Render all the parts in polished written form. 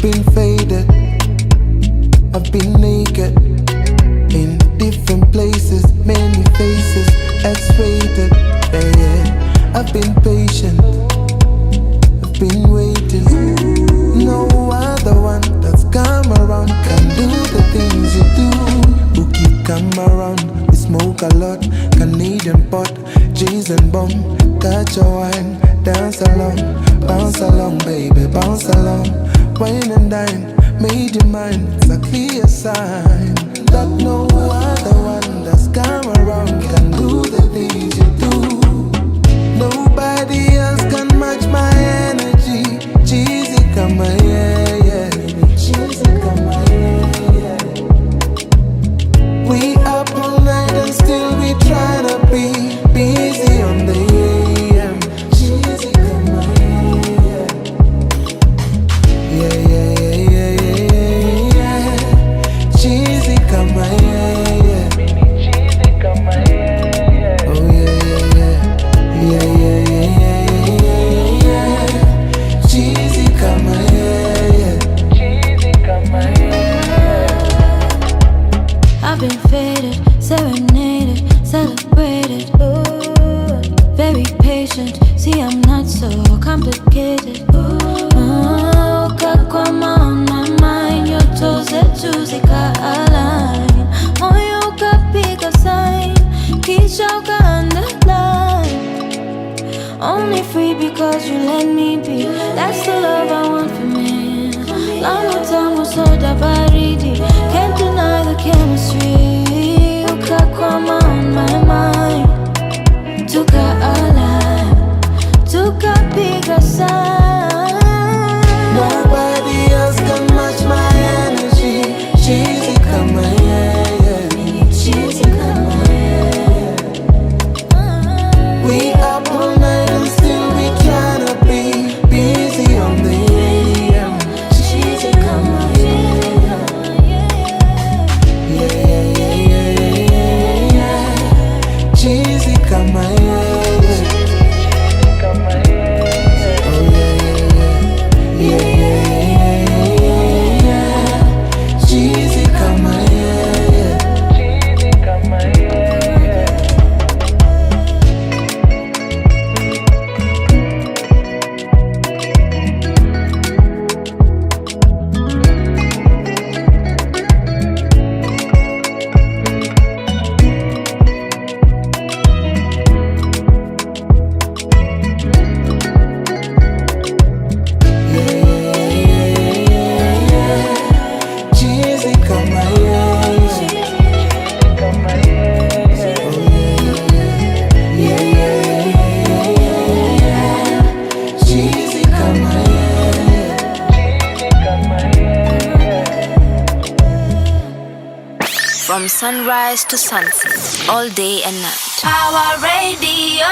been faded, I've been naked, in different places, many faces, X-rated, yeah, yeah. I've been patient, I've been waiting. No other one that's come around can do the things you do. Bookie come around, we smoke a lot, Canadian pot, G's and bomb. Catch your wine, dance along, bounce along, baby, bounce along. Wine and dine, made your mind, it's a clear sign that no other one that's come around can do the things you do. Nobody else can match my energy. Cheesy come my yeah, yeah. Cheesy come my yeah, yeah. We up all night and still we tryna be busy on the AM. Cheesy come my yeah, yeah, yeah, yeah, yeah, yeah. Cheesy come my yeah, cheesy come my yeah. Oh yeah, yeah, yeah, yeah, yeah, yeah, yeah. Cheesy come my yeah, cheesy come my yeah. I've been faded, serenaded, celebrated. Ooh, very patient. See, I'm not so complicated. Oh, come on my mind. Your toes are juicy, align. Wanyoike, pick a sign. Kishoka underline. Only free because you let me be. That's the love I want for me. Long time was so baridi. Can't deny the chemistry. Come on my mind. Took a alive. Took a bigger sign. Nobody else can match my energy. Cheesy come my yeah, yeah. Cheesy come my yeah. We up all night and still we tryna be busy on the AM. Cheesy come my yeah, yeah, yeah, yeah, yeah, yeah. Cheesy come my yeah, come my yeah. Oh yeah, yeah, yeah, yeah, yeah, yeah. Cheesy come my yeah, cheesy come my yeah. Cheesy come my yeah, come my yeah. Oh yeah, yeah, yeah, yeah, yeah. Cheesy come my yeah, come my yeah. From sunrise to sunset, all day and night. Pawa Radio.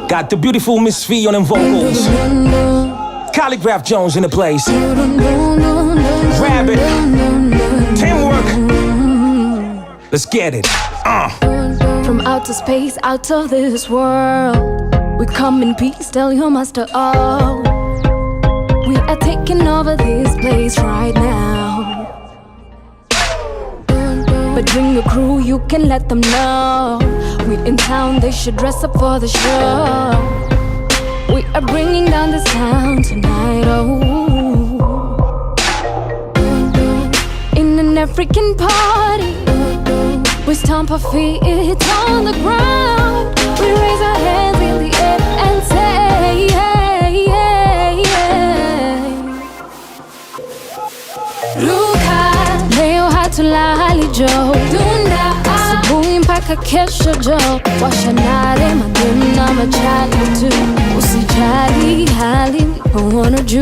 Got the beautiful Miss V on them vocals. Calligraph Jones in the place. Rabbit. Teamwork. Let's get it. From outer space, out of this world, we come in peace, tell you master all. We are taking over this place right now. But bring your crew, you can let them know. We in town, they should dress up for the show. We are bringing down this town tonight, oh. In an African party, we stomp our feet on the ground. We raise our hands in the air and say, hey, hey, hey. Luka, leo hatulali jo. Dunda, asubuhi mpaka kesho jo. Washanare madem na machali tu. Usijali hali mpono juu.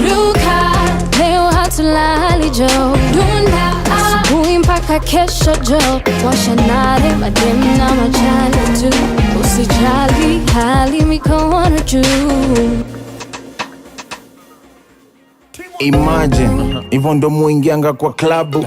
Luka, leo hatulali jo. Dunda, asubuhi mpaka kesho jo. Washanare madem na machali tu. Usijali hali mikono juu. Imagine, hivyo ndo muingianga kwa klabu,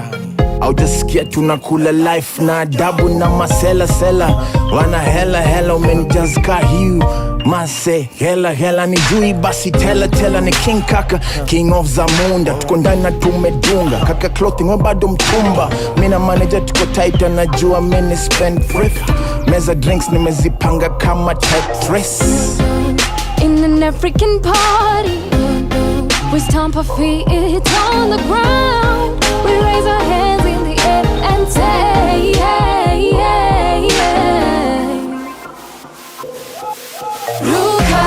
aujasikia tunakula life na adabu na masela sela. Wana hela hela umenijazika hiu, Mase hela ni jui basi tela ni king kaka, king of Zamunda. Tuko ndani na tumedunga kaka, clothing bado mtumba. Mina manager tuko tight, anajua mini spend thrift. Meza drinks nimezipanga kama Tetris. In an African party, we stomp our feet on the ground. We raise our hands in the air and say, yeah, yeah, yeah. Ruka,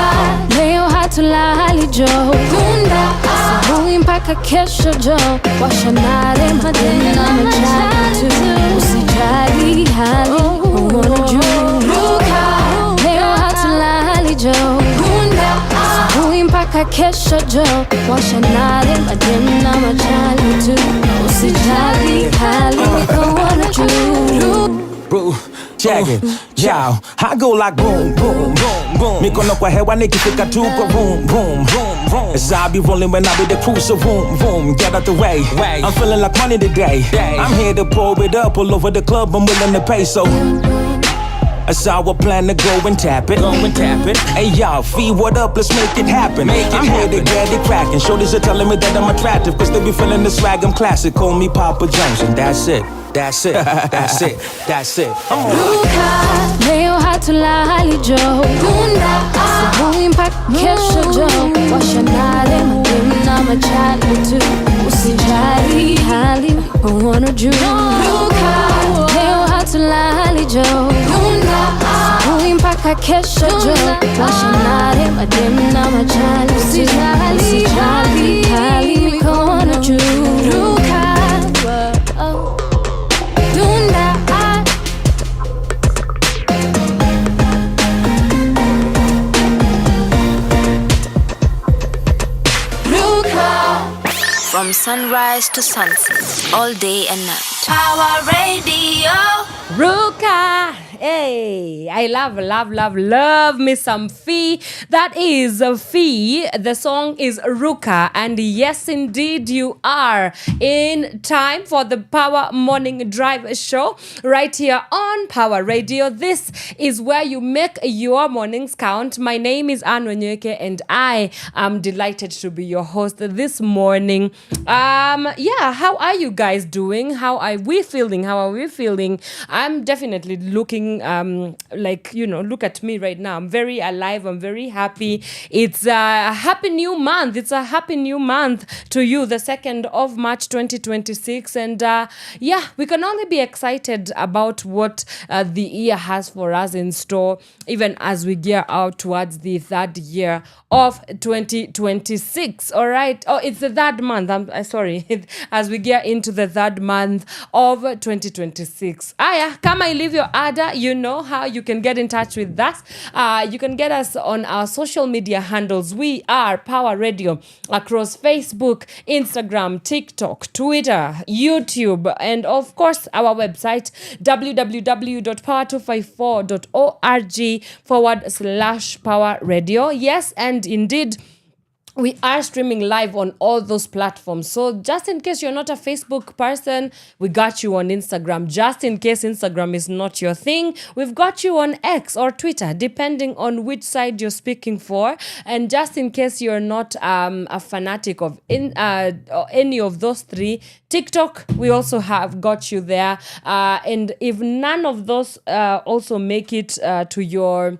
leo hatulali jo. Dunda, asubuhi mpaka kesho jo. Washanare madeni na majani tu. Usijali hali, uona juu. Ruka, leo hatulali jo. Asubuhi mpaka kesho jo. Washanare madeni na majani tu. Usijali hali, uona juu. Boo, check it, yo, I go like boom, boom, boom, boom. Mikono kwa hewa nikifika tu kwa boom, boom, boom, boom. As I be rolling when I be the cruise, so boom, boom, get out the way. I'm feeling like money today. I'm here to pour it up all over the club, I'm willing to pay, so that's how I plan to go and tap it. Hey y'all, feed what up, let's make it happen. I'm here to get it crackin'. Shorties are telling me that I'm attractive, cause they be feeling the swag, I'm classic. Call me Papa Jones, and that's it. That's it. Ruka, leo hatulali jo. Dunda, asubuhi mpaka kesho jo. Washanare madeni na majani tu. Usijali hali, uona juu. Ruka, leo hatulali jo. Dunda, asubuhi mpaka kesho jo. Washanare madeni na majani tu. Usijali hali, uona juu. Ruka, From sunrise to sunset, all day and night. Power Radio. Ruka. Hey, I love me some Fee. That is Fee. The song is Ruka. And yes, indeed, you are in time for the Power Morning Drive show right here on Power Radio. This is where you make your mornings count. My name is Wanyoike and I am delighted to be your host this morning. How are you guys doing? How are we feeling? I'm definitely looking look at me right now. I'm very alive. I'm very happy. It's a happy new month. It's a happy new month to you, the 2nd of March 2026. And we can only be excited about what the year has for us in store, even as we gear out towards the 3rd year of 2026. All right. Oh, it's the 3rd month. I'm sorry. As we gear into the 3rd month of 2026. Kama ilivyo ada, you know how you can get in touch with us. You can get us on our social media handles. We are Power Radio across Facebook, Instagram, TikTok, Twitter, YouTube, and of course our website www.power254.org/Power Radio. Yes, and indeed, we are streaming live on all those platforms. So just in case you're not a Facebook person, we got you on Instagram. Just in case Instagram is not your thing, we've got you on X or Twitter, depending on which side you're speaking for. And just in case you're not a fanatic of any of those three, TikTok, we also have got you there. And if none of those also make it to your,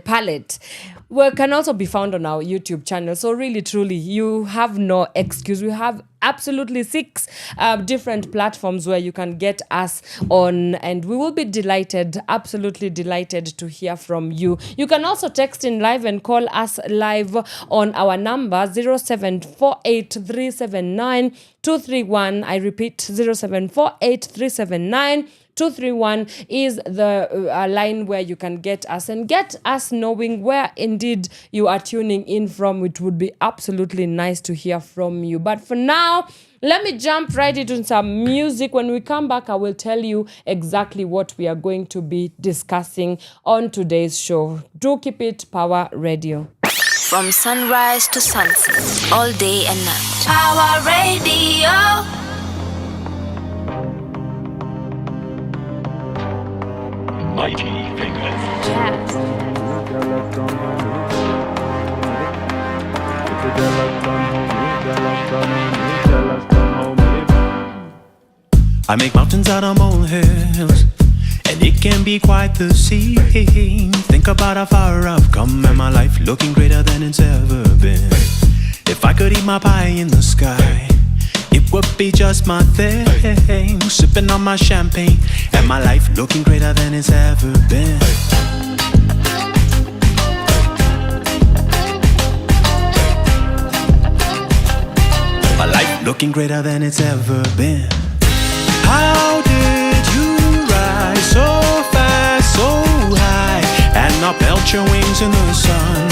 palette, we can also be found on our YouTube channel. So really, truly, you have no excuse. We have absolutely 6 different platforms where you can get us on, and we will be absolutely delighted to hear from you. You can also text in live and call us live on our number 0748379231. I repeat, 0748379231 is the line where you can get us and get us knowing where indeed you are tuning in from. It would be absolutely nice to hear from you. But for now, let me jump right into some music. When we come back, I will tell you exactly what we are going to be discussing on today's show. Do keep it Power Radio. From sunrise to sunset, all day and night. Power Radio. Mighty fingers. Jazz. I make mountains out of molehills, and it can be quite the scene. Think about how far I've come and my life looking greater than it's ever been. If I could eat my pie in the sky, it would be just my thing. Sipping on my champagne and my life looking greater than it's ever been. My life looking greater than it's ever been. How did you rise so fast, so high, and not melt your wings in the sun?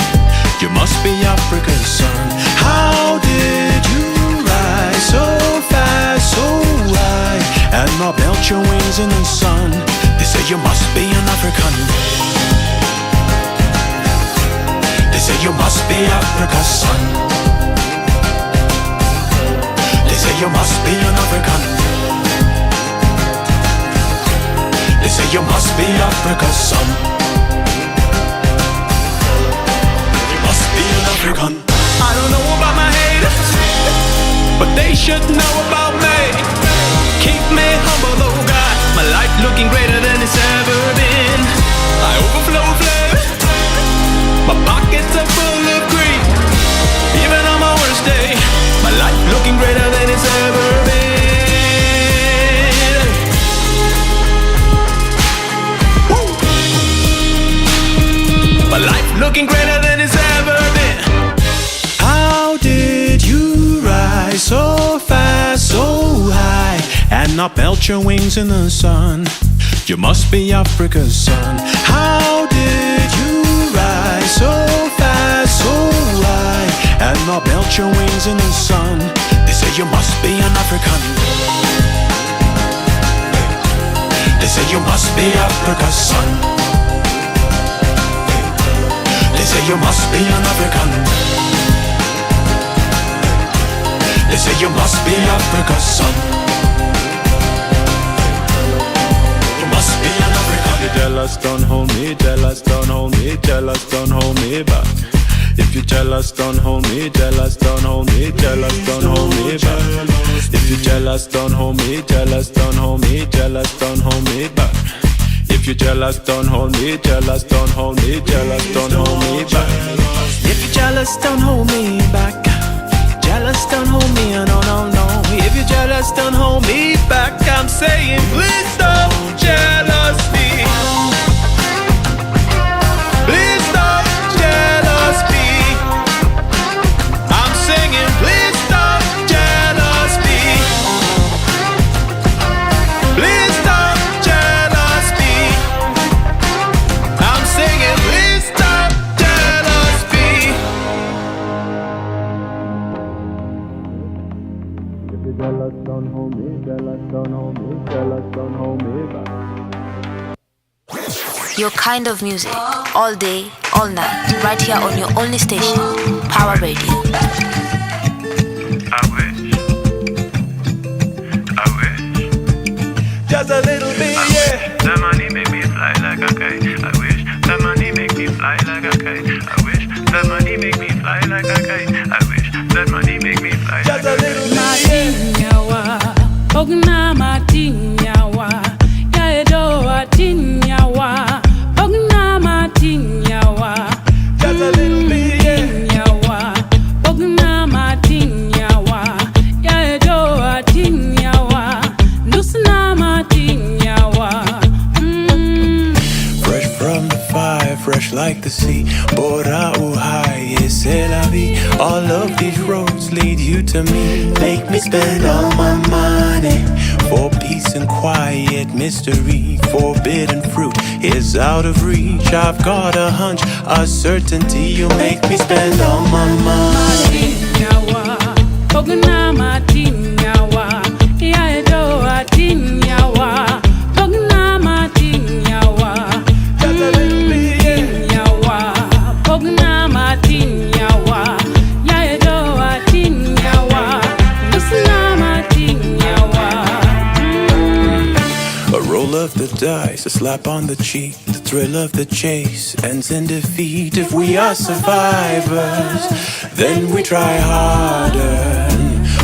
You must be Africa's son. How did you rise so fast, so high, and not melt your wings in the sun? They say you must be an African. They say you must be Africa's son. They say you must be an African. They say you must be Africa's son. You must be an African. I don't know about my haters, but they should know about me. Keep me humble, oh God. My life looking greater than it's ever been. I overflow flavor. My pockets are full of greed. Even on my worst day, my life looking greater than it's ever been. My life looking greater than it's ever been. How did you rise so fast, so high, and not melt your wings in the sun? You must be Africa's son. How did you rise so fast, so high, and not melt your wings in the sun? They say you must be an African. They say you must be Africa's son. They say you must be an African. They say you must be Africa's son. You must be an African. You're jealous, don't hold me, jealous, don't hold me, jealous, don't hold me back. If you're jealous, don't hold me, jealous, don't hold me, jealous, don't hold me back. If you're jealous, don't hold me, jealous, don't hold me, jealous, don't hold me back. If you're jealous, don't hold me, jealous, don't hold me, jealous, don't hold me back. If you're jealous, don't hold me back. Jealous, don't hold me, no, no, no. If you're jealous, don't hold me back. I'm saying, please don't jealous me. Please don't jealous me. I'm singing, please don't jealous me. Please don't jealous me. I'm singing, please stop jealous me. If you're jealous, don't hold me, jealous, don't hold me, jealous, don't hold me back. Your kind of music, all day, all night, right here on your only station, Pawa Radio. I wish. Just a little bit, yeah. The money make me fly like a kite. I wish the money make me fly like a kite. I wish the money make me fly like a kite. I wish the money make me fly like a kite. Matinyawa, Ogna Matinyawa, Yaedoa Tinyawa, Ogna Matinyawa, Just a little bit, yeah. Tinyawa, Ogna Matinyawa, Yaedoa Tinyawa, Lusna Matinyawa. Fresh from the fire, fresh like the sea. Bora uhai, c'est la vie. All of these roads lead you to me. Make me spend all my money for peace and quiet mystery. Forbidden fruit is out of reach. I've got a hunch, a certainty. You make me spend all my money. Tinyawa, Ogna Matinyawa, Yaedoa Tinyawa, Ogna Matinyawa. Just a little bit, yeah. Tinyawa, Ogna Matinyawa, Yaedoa Tinyawa, Lusna Matinyawa. A roll of the dice, a slap on the cheek. The thrill of the chase ends in defeat. If we are survivors, then we try harder.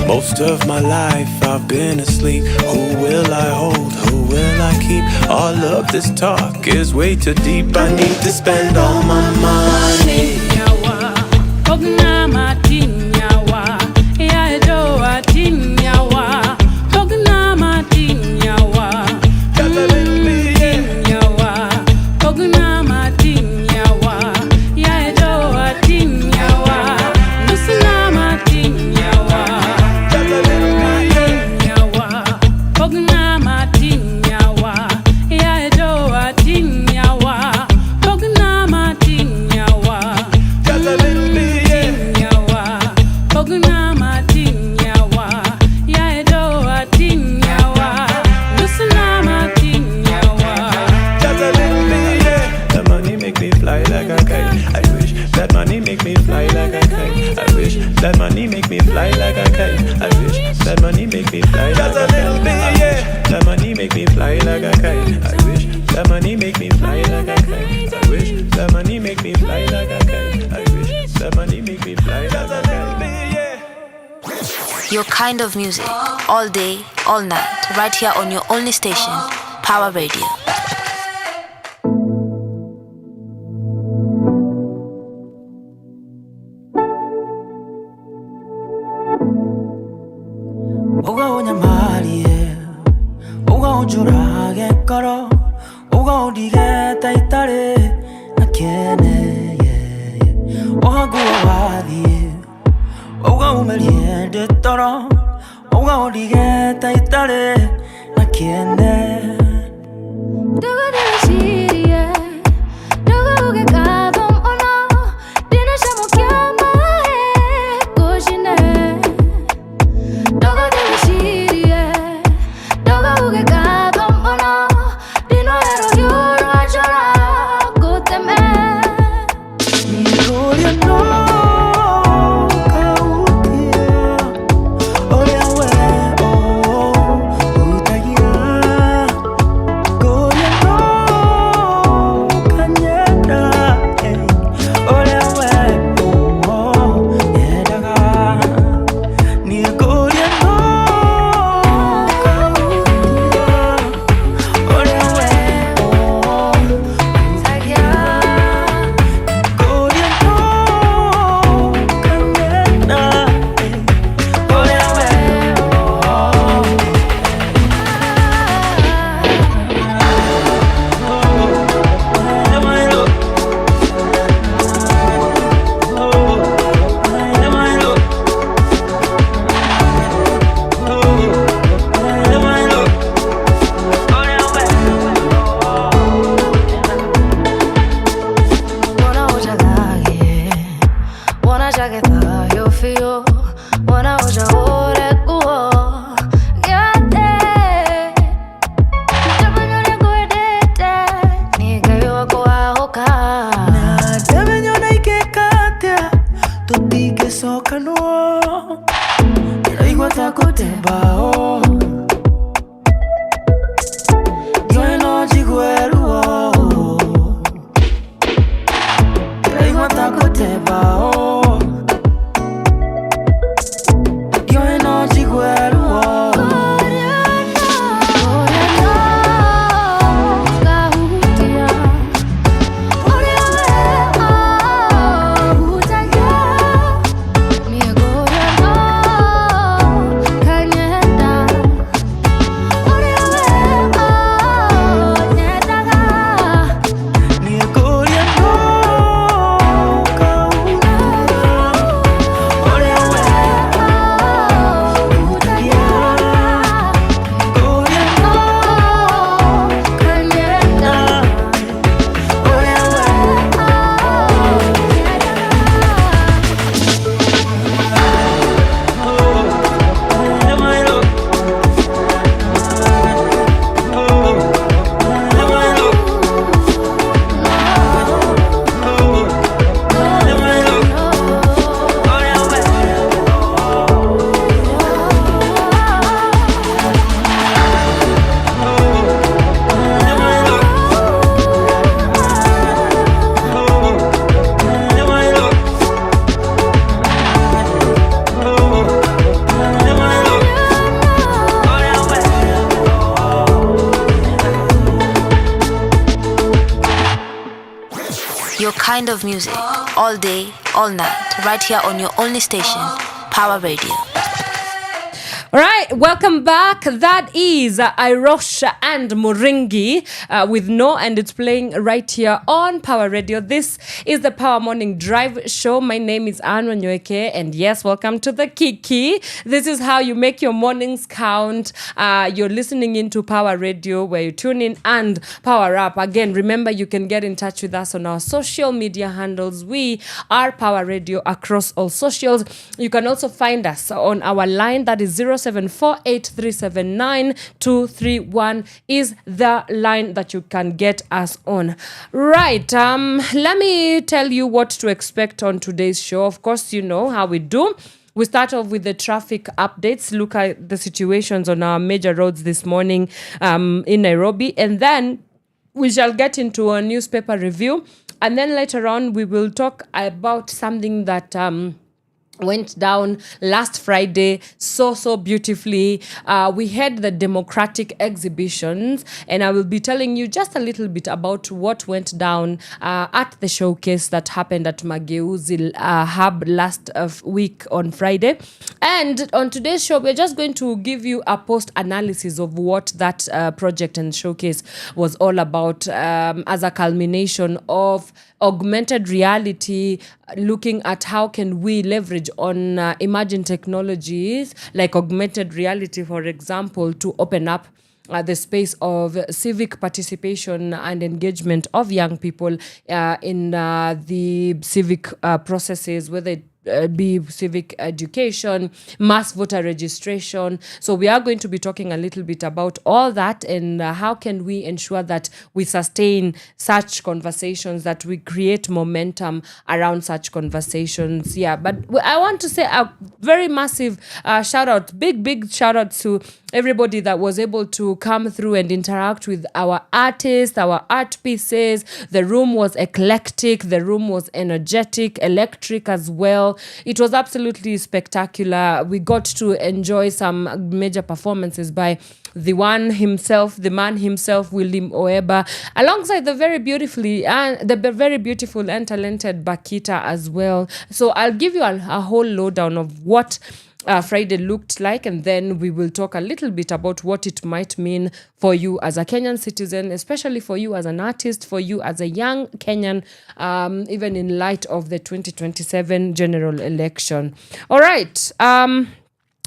Most of my life I've been asleep. Who will I hold? Who will I keep? All of this talk is way too deep. I need to spend all my money. That money make me fly like a kite. I wish that money make me fly like a kite. That money make me fly like a kite. I wish that money make me fly like a kite. I wish that money make me fly like a kite. I wish that money make me fly like a kite. Your kind of music, all day, all night, right here on your only station, Pawa Radio. 오가 오냐 말이에 오가 온 줄 알겠거라 오가 오리겠다 이따래 나겠네 오가 구워와디 오가 오멜 예됐더라 오가 오리겠다 이따래 나겠네 누가 되는 시리에 누가 오게 가동 오나 니는 샤모겸마해 꽃이네 누가 되는 시리에 누가 오게 가동 오나 니 노래로 유로하줘라 꽃 때문에 니 노래 너가 웃기야 어려워 우다기야 고려 너가 녀다 어려워 얘다가 니 고려 너가 웃기야 어려워 자기야 고려 너가 녀다 wanna 오자 가게 wanna 자게 다요 feel wanna 오자 오래 구워 곁에 잡은 요래 구할 때 네가 요하고 아호가 나 때문에 연예계 같아 또 뛰게 속하노 이거 다 꽃대봐오 여행 어지고 외로워 이거 다 꽃대봐오 여행 어지고 외로워 너가 웃기야 어려워 우자야 네 고려 너 강했다 어려워 얘다가 네 고려 너가 웃기야 kind of music, all day, all night, right here on your only station, Power Radio. All right, welcome back. That is Irosha and Muringi with No, and it's playing right here on Power Radio. This is the Power Morning Drive Show. My name is Wanyoike, and yes, welcome to the Kiki. This is how you make your mornings count. You're listening into Power Radio, where you tune in and power up. Again, remember, you can get in touch with us on our social media handles. We are Power Radio across all socials. You can also find us on our line, that is 0748379231 is the line that you can get us on. Right, let me tell you what to expect on today's show. Of course, you know how we do. We start off with the traffic updates, look at the situations on our major roads this morning in Nairobi, and then we shall get into a newspaper review, and then later on we will talk about something that went down last Friday so beautifully. We had the DemocrARTic exhibitions, and I will be telling you just a little bit about what went down at the showcase that happened at Mageuzi Hub last week on Friday. And on today's show, we're just going to give you a post analysis of what that project and showcase was all about, as a culmination of augmented reality, looking at how can we leverage on emerging technologies like augmented reality, for example, to open up the space of civic participation and engagement of young people in the civic processes, whether it be civic education, mass voter registration. So we are going to be talking a little bit about all that, and how can we ensure that we sustain such conversations, that we create momentum around such conversations. Yeah, but I want to say a very massive shout out, big shout out to everybody that was able to come through and interact with our artists, our art pieces. The room was eclectic, the room was energetic, electric as well. It was absolutely spectacular. We got to enjoy some major performances by the man himself, William Oeba, alongside the very beautiful and talented Bakita as well. So I'll give you a whole lowdown of what Friday looked like, and then we will talk a little bit about what it might mean for you as a Kenyan citizen, especially for you as an artist, for you as a young Kenyan, even in light of the 2027 general election. All right.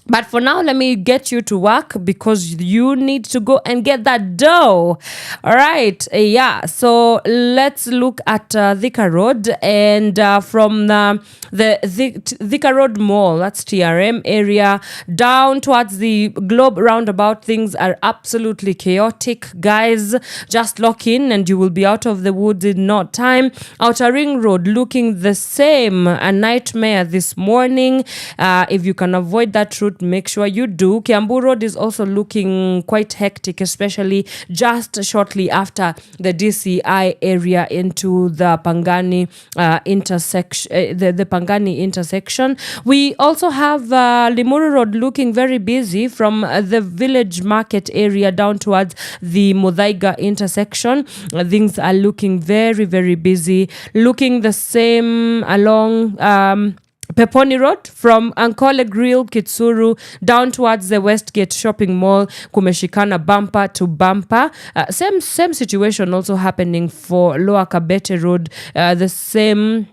But for now, let me get you to work, because you need to go and get that dough. All right. Yeah. So let's look at Thika Road, and from the Thika Road Mall, that's TRM area, down towards the Globe roundabout. Things are absolutely chaotic, guys. Just lock in and you will be out of the woods in no time. Outer Ring Road looking the same, a nightmare this morning. If you can avoid that route, make sure you do. Kiambu Road is also looking quite hectic, especially just shortly after the DCI area into the Pangani intersection. The Pangani intersection. We also have Limuru Road looking very busy from the village market area down towards the Muthaiga intersection. Things are looking very busy. Looking the same along Peponi Road from Ankole Grill, Kitsuru, down towards the Westgate Shopping Mall, kumeshikana bumper to bumper. Same situation also happening for Lower Kabete Road. The same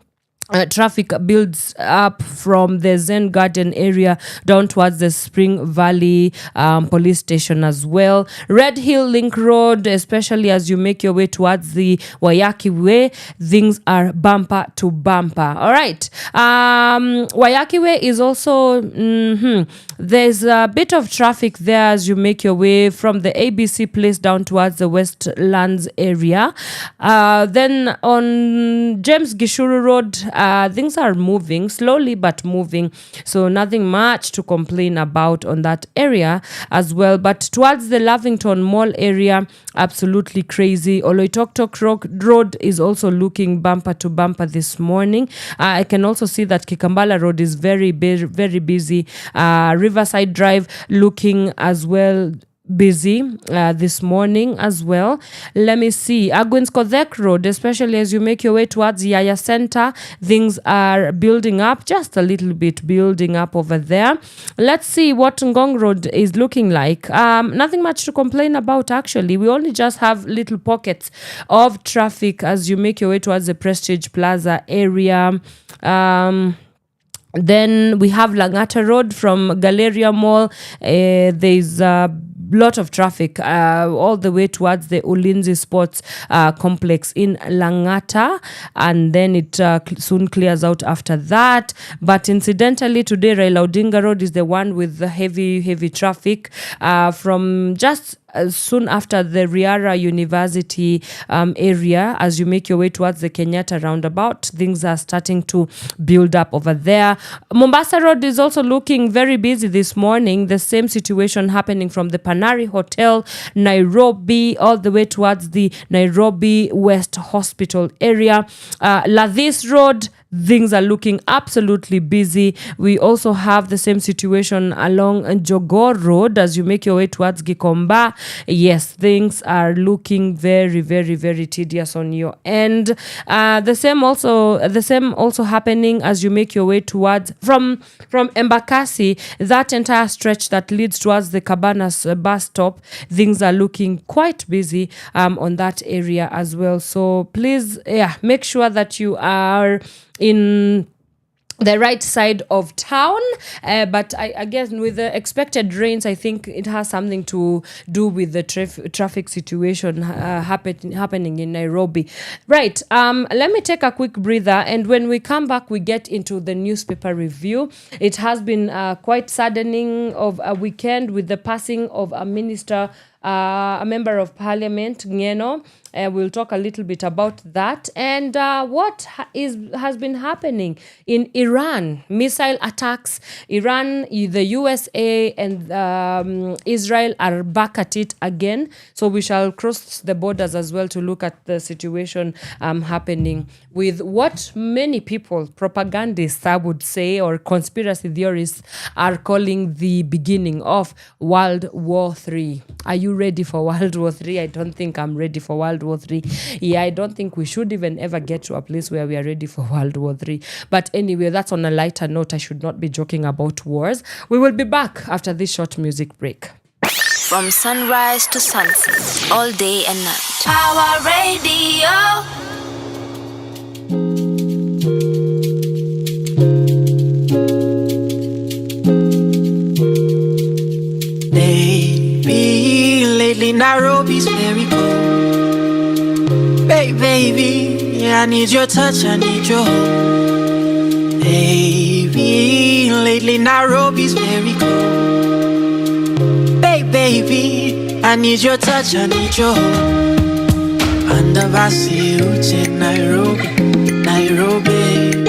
traffic builds up from the Zen Garden area down towards the Spring Valley police station as well. Red Hill Link Road, especially as you make your way towards the Wanyoike Way, things are bumper to bumper. All right. Wanyoike Way is also, there's a bit of traffic there as you make your way from the ABC place down towards the Westlands area. Then on James Gishuru Road, things are moving slowly but moving, so nothing much to complain about on that area as well. But towards the Lavington Mall area, absolutely crazy. Oloitoktok Road is also looking bumper to bumper this morning. I can also see that Kikambala Road is very busy. Riverside Drive looking as well busy this morning as well. Let me see. Agwins Kodhek Road, especially as you make your way towards Yaya Center, things are building up, just a little bit building up over there. Let's see what Ngong Road is looking like. Nothing much to complain about, actually. We only just have little pockets of traffic as you make your way towards the Prestige Plaza area. Then we have Langata Road from Galleria Mall. There's a lot of traffic all the way towards the Ulinzi Sports Complex in Langata, and then it soon clears out after that. But incidentally, today Raila Odinga Road is the one with the heavy traffic from just soon after the Riara University area. As you make your way towards the Kenyatta roundabout, things are starting to build up over there. Mombasa Road is also looking very busy this morning. The same situation happening from the Panari Hotel, Nairobi, all the way towards the Nairobi West Hospital area. Ladis Road, things are looking absolutely busy. We also have the same situation along Jogoo Road as you make your way towards Gikomba. Yes, things are looking very, very, very tedious on your end. The same also happening as you make your way towards from Embakasi, that entire stretch that leads towards the Cabanas bus stop. Things are looking quite busy on that area as well. So please, make sure that you are in the right side of town, but I guess with the expected rains, I think it has something to do with the traffic situation happening in Nairobi. Right, let me take a quick breather, and when we come back, we get into the newspaper review. It has been quite saddening of a weekend with the passing of a minister, a member of parliament, Ngeno. We'll talk a little bit about that and what has been happening in Iran. Missile attacks. Iran, the USA and Israel are back at it again. So we shall cross the borders as well to look at the situation happening with what many people, propagandists I would say, or conspiracy theorists are calling the beginning of World War III. Are you ready for World War III? I don't think I'm ready for World War III. Yeah, I don't think we should even ever get to a place where we are ready for World War III. But anyway, that's on a lighter note. I should not be joking about wars. We will be back after this short music break. From sunrise to sunset, all day and night. Power Radio. Lately Nairobi's very cold. Baby, I need your touch, I need your hold. Baby, lately Nairobi's very cold. Baby, I need your touch, I need your hold. Andavasi uche Nairobi, Nairobi.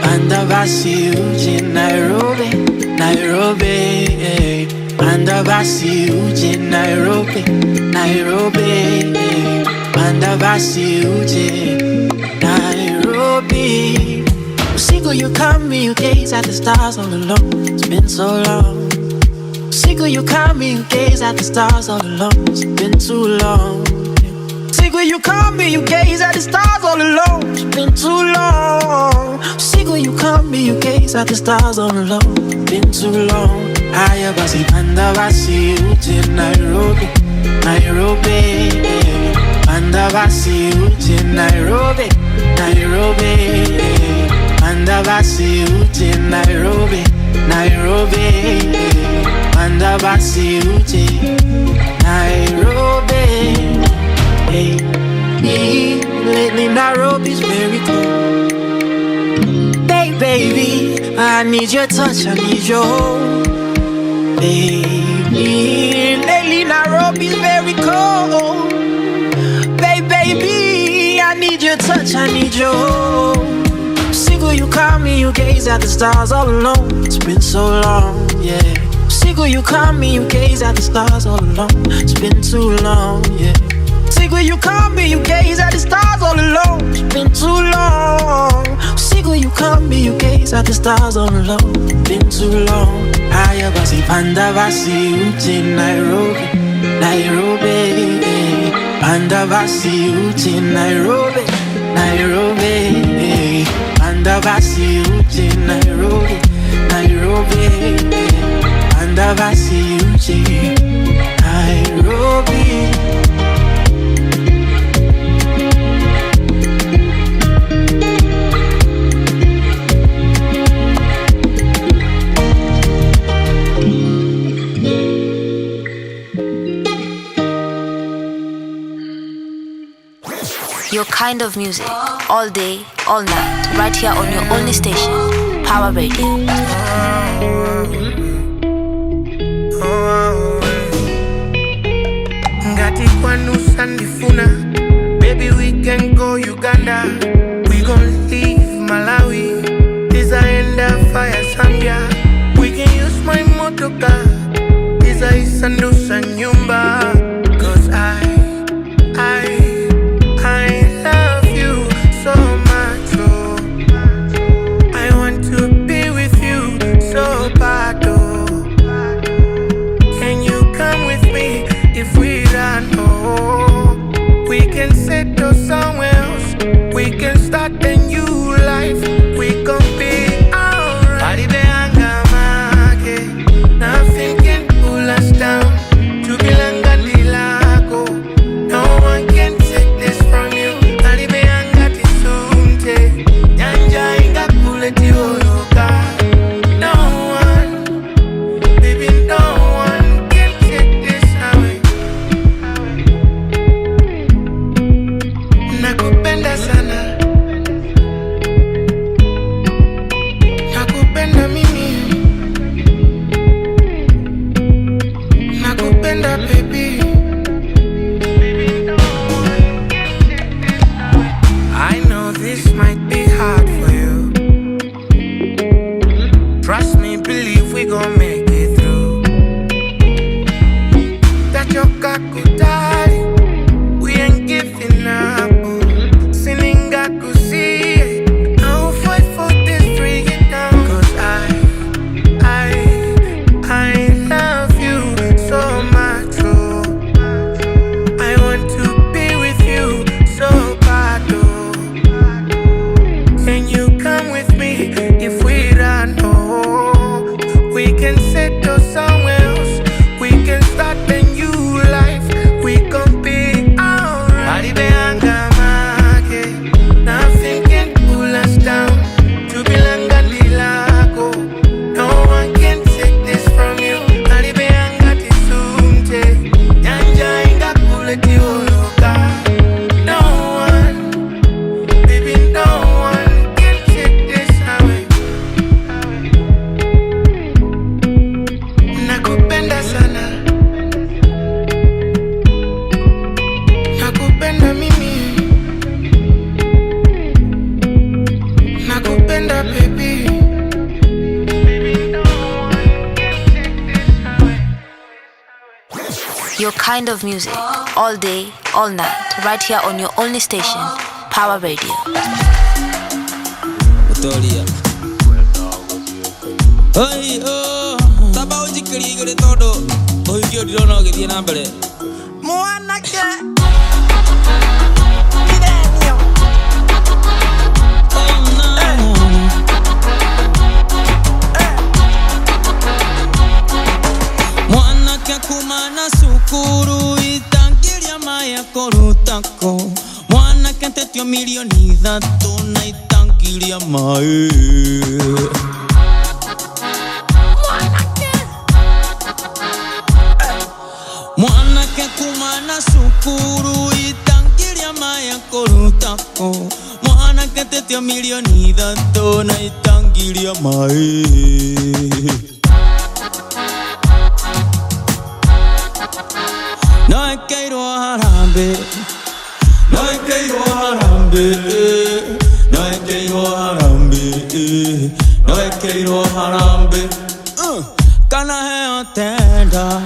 Andavasi uche Nairobi, Nairobi. Andavasi uje Nairobi, Nairobi. Andavasi uje Nairobi. Usiku you come me, you gaze at the stars all alone. It's been so long. Usiku you come me, you gaze at the stars all alone. It's been too long. Usiku you come me, you gaze at the stars all alone. It's been too long. Usiku you come me, you gaze at the stars all alone. It's been too long. Ayabasi Andavasi uje Nairobi, Nairobi. Andavasi uje Nairobi, Nairobi. Andavasi uje Nairobi, Nairobi. Andavasi uje Nairobi. Hey, lately Nairobi's very cold. Baby, I need your touch, I need your hold. Baby, lately Nairobi's very cold. Baby, I need your touch, I need your hold. Sickle, you call me, you gaze at the stars all alone. It's been so long, yeah. Sickle, you call me, you gaze at the stars all alone. It's been too long, yeah. Sickle, you call me, you gaze at the stars all alone. It's been too long. Sickle, you call me, you gaze at the stars all alone. Been too long. Haya basi panda basi uje Nairobi, Nairobi. Panda basi uje Nairobi, Nairobi. Panda basi uje Nairobi, Nairobi. Panda basi uje Nairobi. Your kind of music, all day, all night, right here on your only station, Pawa Radio. Ngati kwanu sandifuna, baby we can go Uganda, we gon' leave Malawi, tizaenda fire Zambia, we can use my motoka, tiza isandusa nyumba, cause I love you so much, oh. I want to be with you so bad, oh. Can you come with me if we run, oh? We can settle somewhere else. We can start a new life. We gon' be alright. Nothing can pull us down. No one can take this from you. No one, baby, no one can take this away. Nakupenda sana, nakupenda mimi, nakupenda baby. I know this might be hard for you. Trust me, believe we gon' make it through. That your cock could die, we ain't giving up. Sinning God could see, I'll fight for this freedom. Cause I love you so much, oh. I want to be with you so bad, oh. Can you come with me if we run, oh? We can settle somewhere else. We can start a new life. We gon' be alright. Nothing can pull us down. No one can take this from you. No one, baby, no one can take this away. Nakupenda sana, nakupenda mimi, nakupenda baby. Your kind of music, all day, all night, right here on your only station, Pawa Radio. Utolia. Hey, oh, taba ujikiri gure todo. Oh, you don't know get na mbele. Munyiri. Mwanake kumana sukuru itangiria maya korutako. Mwanake tetio milioni 3 na itangiria mae. Mwanake kumana sukuru itangiria maya korutako. Mwanake tetio milioni 3 na itangiria mae. No quiero harambe, no quiero harambe, no quiero harambe, no quiero harambe. Kana heo tenda,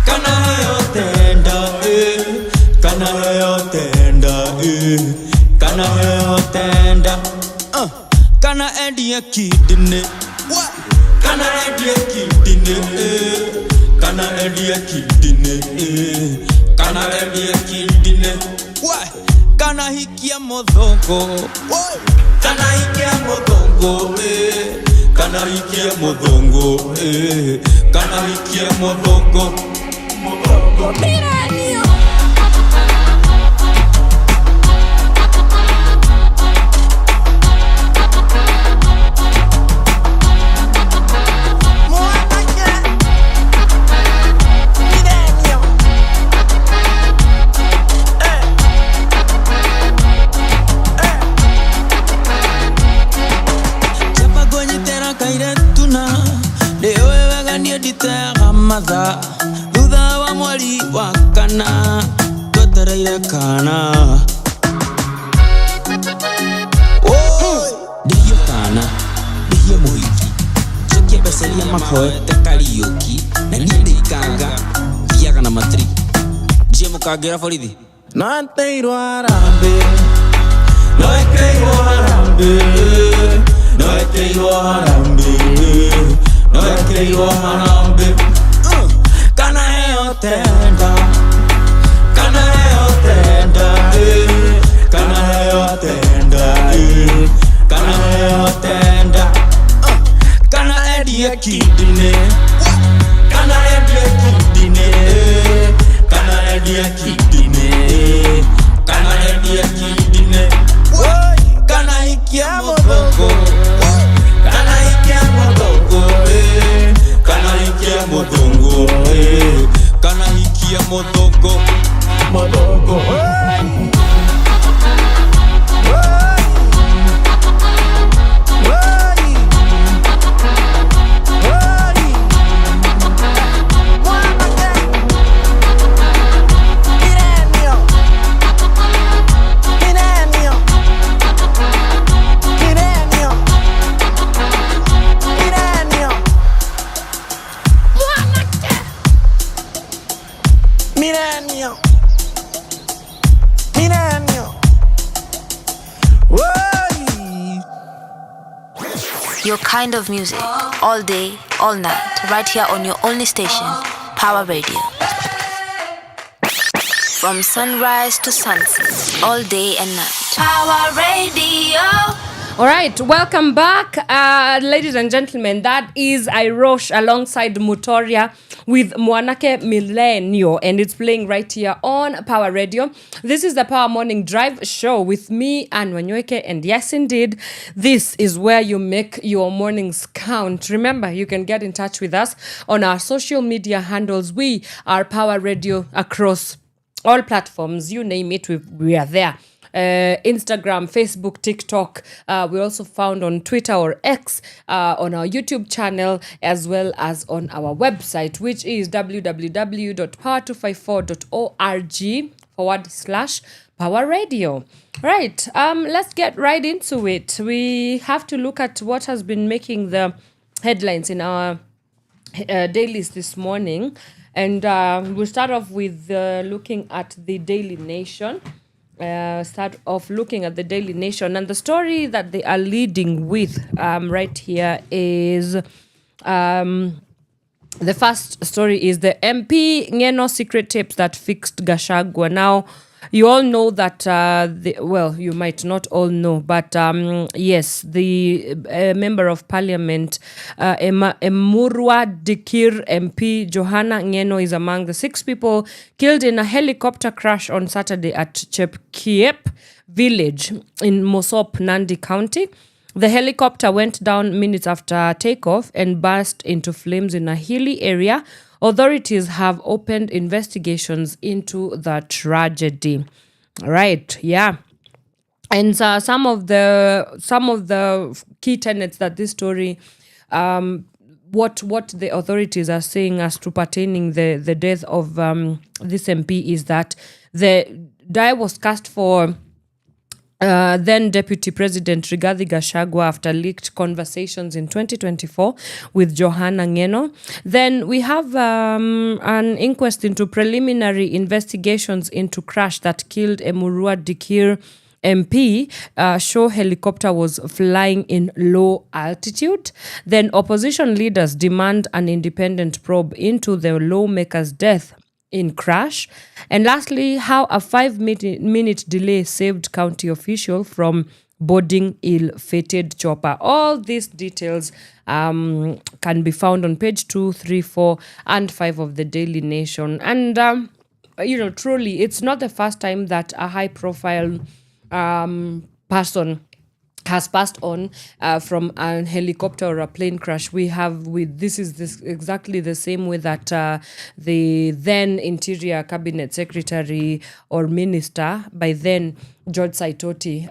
kana heo tenda, kana heo tenda, kana heo tenda. Kana edia kidne, Kana edia kidine, kana edia kidine, kana edia kidine. Why? Kana hikia modongo, kana hikia modongo, kana hikia modongo, kana hikia modongo, Miranio. Mother, Duda wa mwali wakana, Twetereire kana. Diyo kana, diyo muhiki. Chekia beseria makoete karaoke. Na niende ikanga, thiaga na matri. Jie mukangira borithi. No eteirwo harambe, no eteirwo harambe, no eteirwo harambe, no eteirwo harambe. Kana heo tenda, kana heo tenda, kana heo tenda, kana heo tenda, kana edia kidine, kana edia kidine, kana edia kidine, kana edia kidine, kana hikia modongo, kana hikia modongo, kana hikia modongo, kana hikia modongo, modongo. Your kind of music, all day, all night, right here on your only station, Power Radio. From sunrise to sunset, all day and night. Power Radio. All right, welcome back, ladies and gentlemen. That is Irosh alongside Mutoria with Wanyoike Millennial, and it's playing right here on Power Radio. This is the Power Morning Drive show with me and Wanyoike, and yes, indeed, this is where you make your mornings count. Remember, you can get in touch with us on our social media handles. We are Power Radio across all platforms. You name it, we are there. Instagram, Facebook, TikTok. We're also found on Twitter or X, on our YouTube channel, as well as on our website, which is www.power254.org/Power Radio. Right, let's get right into it. We have to look at what has been making the headlines in our dailies this morning. And we'll start off with looking at the Daily Nation. Start off looking at the Daily Nation, and the story that they are leading with right here is the first story is the MP Ngeno secret tapes that fixed Gachagua. Now, you all know that, you might not all know, but yes, the Member of Parliament, Emurua Dikir MP Johanna Ngeno is among the 6 people killed in a helicopter crash on Saturday at Chepkiep village in Mosop, Nandi County. The helicopter went down minutes after takeoff and burst into flames in a hilly area. Authorities have opened investigations into the tragedy. Right, yeah. And some of the key tenets that this story, what the authorities are saying as to pertaining the death of this MP is that the die was cast for then Deputy President Rigathi Gachagua after leaked conversations in 2024 with Johanna Ngeno. Then we have an inquest into preliminary investigations into crash that killed Emurua Dikir MP show helicopter was flying in low altitude. Then opposition leaders demand an independent probe into the lawmaker's death in crash. And lastly, how a 5-minute delay saved county official from boarding ill-fated chopper. All these details can be found on page 2, 3, 4, and 5 of the Daily Nation. And truly, it's not the first time that a high-profile person has passed on from a helicopter or a plane crash. This is exactly the same way that the then Interior Cabinet Secretary or Minister, by then George Saitoti,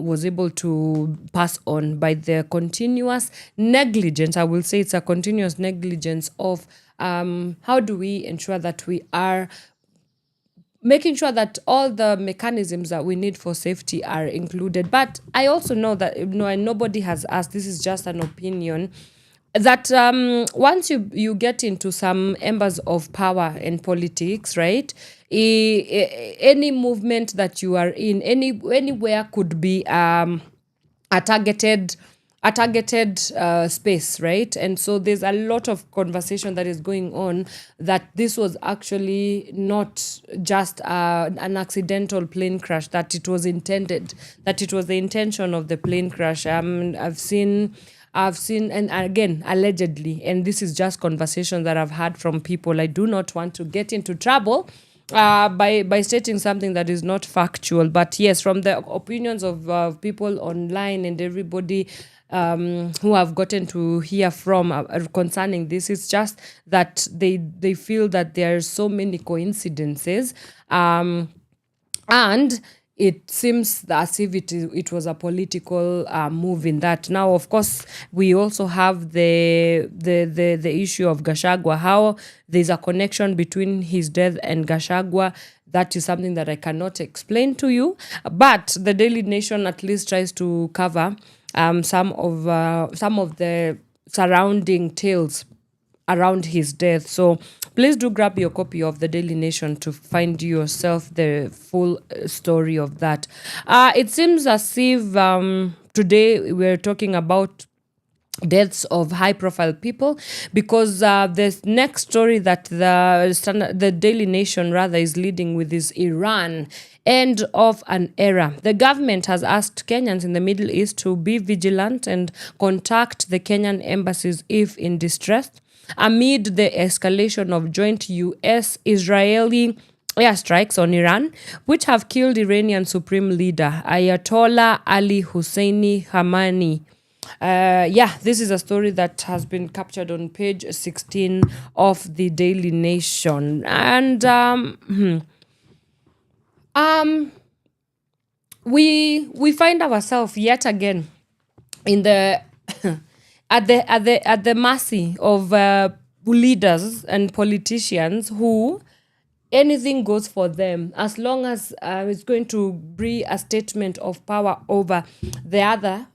was able to pass on by the continuous negligence. I will say it's a continuous negligence of how do we ensure that we are making sure that all the mechanisms that we need for safety are included. But I also know that and nobody has asked, this is just an opinion, that once you get into some embers of power and politics, right, any movement that you are in, anywhere could be a targeted space, right? And so there's a lot of conversation that is going on that this was actually not just an accidental plane crash, that it was intended, that it was the intention of the plane crash. I've seen, and again, allegedly, and this is just conversation that I've had from people. I do not want to get into trouble by stating something that is not factual. But yes, from the opinions of people online and everybody who have gotten to hear from concerning this, it's just that they feel that there are so many coincidences, and it seems as if it was a political move in that. Now, of course, we also have the issue of Gachagua, how there's a connection between his death and Gachagua. That is something that I cannot explain to you, but the Daily Nation at least tries to cover some of the surrounding tales around his death. So please do grab your copy of the Daily Nation to find yourself the full story of that. It seems as if today we're talking about deaths of high-profile people, because the next story that the Daily Nation rather is leading with is Iran. End of an era. The government has asked Kenyans in the Middle East to be vigilant and contact the Kenyan embassies if in distress, amid the escalation of joint US-Israeli airstrikes on Iran, which have killed Iranian Supreme Leader Ayatollah Ali Husseini Khamenei. This is a story that has been captured on page 16 of the Daily Nation. And we find ourselves yet again in the at the mercy of leaders and politicians who anything goes for them, as long as it's going to bring a statement of power over the other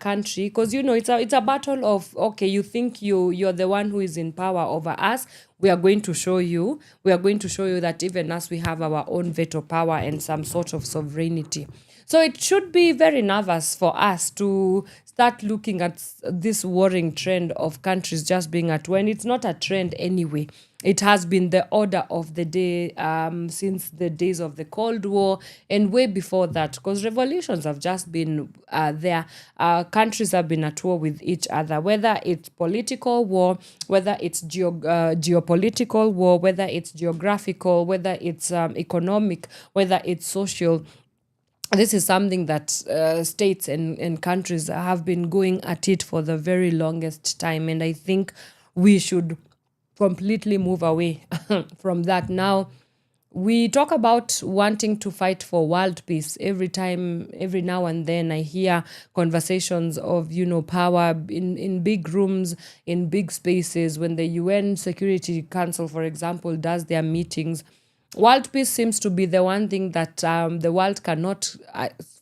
country. Because it's a battle of, okay, you think you're the one who is in power over us. We are going to show you that even us, we have our own veto power and some sort of sovereignty. So it should be very nervous for us to start looking at this warring trend of countries just being at war. And it's not a trend anyway. It has been the order of the day since the days of the Cold War and way before that, because revolutions have just been there. Countries have been at war with each other, whether it's political war, whether it's geopolitical war, whether it's geographical, whether it's economic, whether it's social. This is something that states and countries have been going at it for the very longest time. And I think we should completely move away from that. Now, we talk about wanting to fight for world peace. Every now and then, I hear conversations of, power in big rooms, in big spaces. When the UN Security Council, for example, does their meetings, world peace seems to be the one thing that the world cannot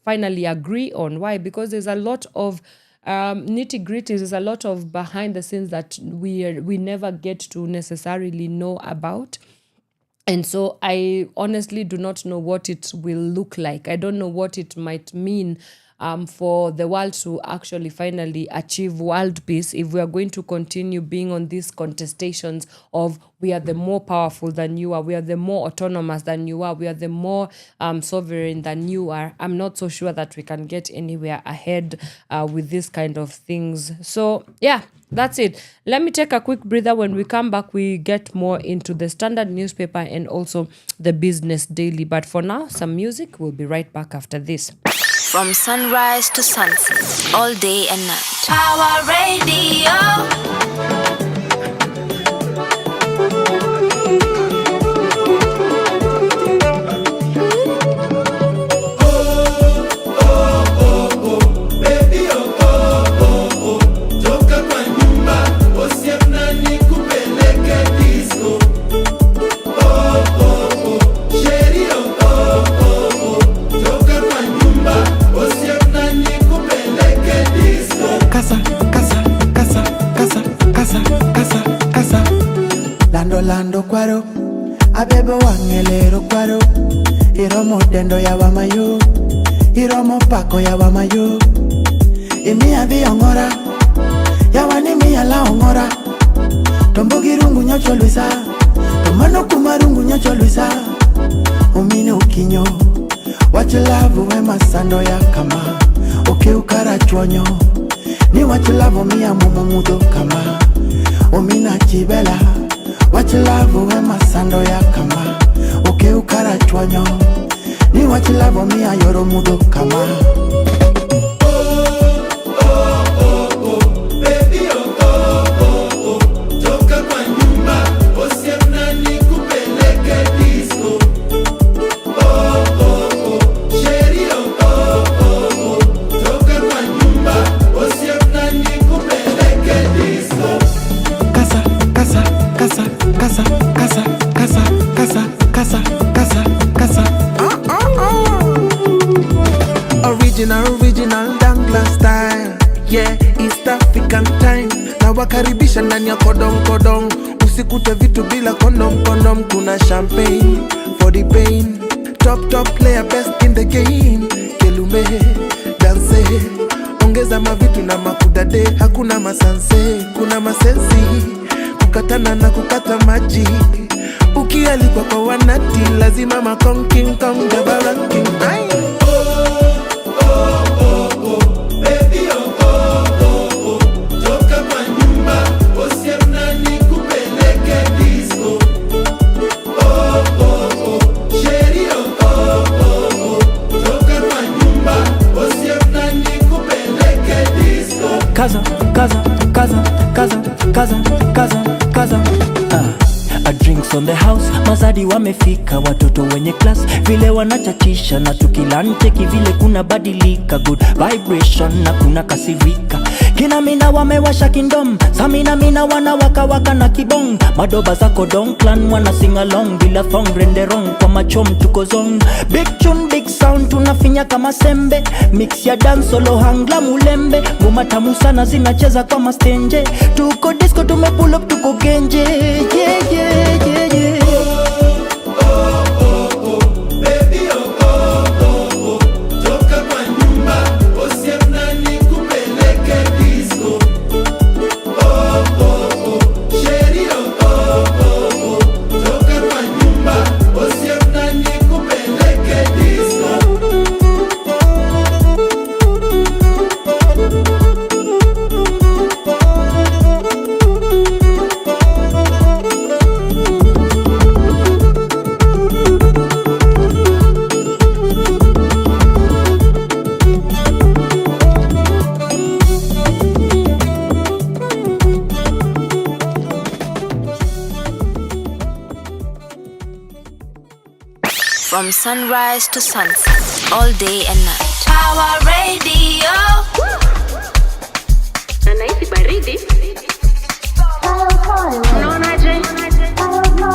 finally agree on. Why? Because there's a lot of nitty-gritties, there's a lot of behind the scenes that we never get to necessarily know about. And so I honestly do not know what it will look like. I don't know what it might mean for the world to actually finally achieve world peace if we are going to continue being on these contestations of we are the more powerful than you are, we are the more autonomous than you are, we are the more sovereign than you are. I'm not so sure that we can get anywhere ahead with this kind of things. So yeah, that's it. Let me take a quick breather. When we come back, we get more into the Standard newspaper and also the Business Daily. But for now, some music. We'll be right back after this. From sunrise to sunset, all day and night. Power Radio. Lando kwaro, abebe wangelero kwaro, iromo dendo ya wamayo, iromo pako ya wamayo, imi abi ongora, ya wani mi ala ongora, tombogi rungu nyocho luisa, tomano kumarungu nyocho luisa, umine ukinyo, wachilavu we masando ya kama, ukara chonyo, ni wachilavu miya mumudo kama, umina chibela, wachilavu we masando ya kama, ukara chonyo, ni wachilavu miya yoro mudo kama. Original Dangla style, yeah, East African time. Na wakaribisha ndani ya kodong. Usikute vitu bila kondom. Kuna champagne for the pain. Top player best in the game. Kelume, dance, ongeza mavitu na makudade. Hakuna masanse, kuna masensi. Kukatana na kukata maji. Ukialikwa kwa wanati, lazima makong king kong jabara king. Kaza. A drinks on the house, mazadi wamefika, watoto wenye class vile wanachachisha na tukilanteki vile kuna badilika, good vibration na kuna kasirika. Kina mina wamewasha kingdom, samina mina wana waka na kibong. Madoba zako don clan wana sing along, bila thong renderong kwa machom tuko zone. Big tune, big sound tunafinya kama sembe, mix ya dance solo hangla mulembe. Ngoma tamu sana zinacheza kama stenje, tuko disco tumepull up tuko genje, yeah. From sunrise to sunset, all day and night. Power Radio. Anahisi baridi. Unaonaje?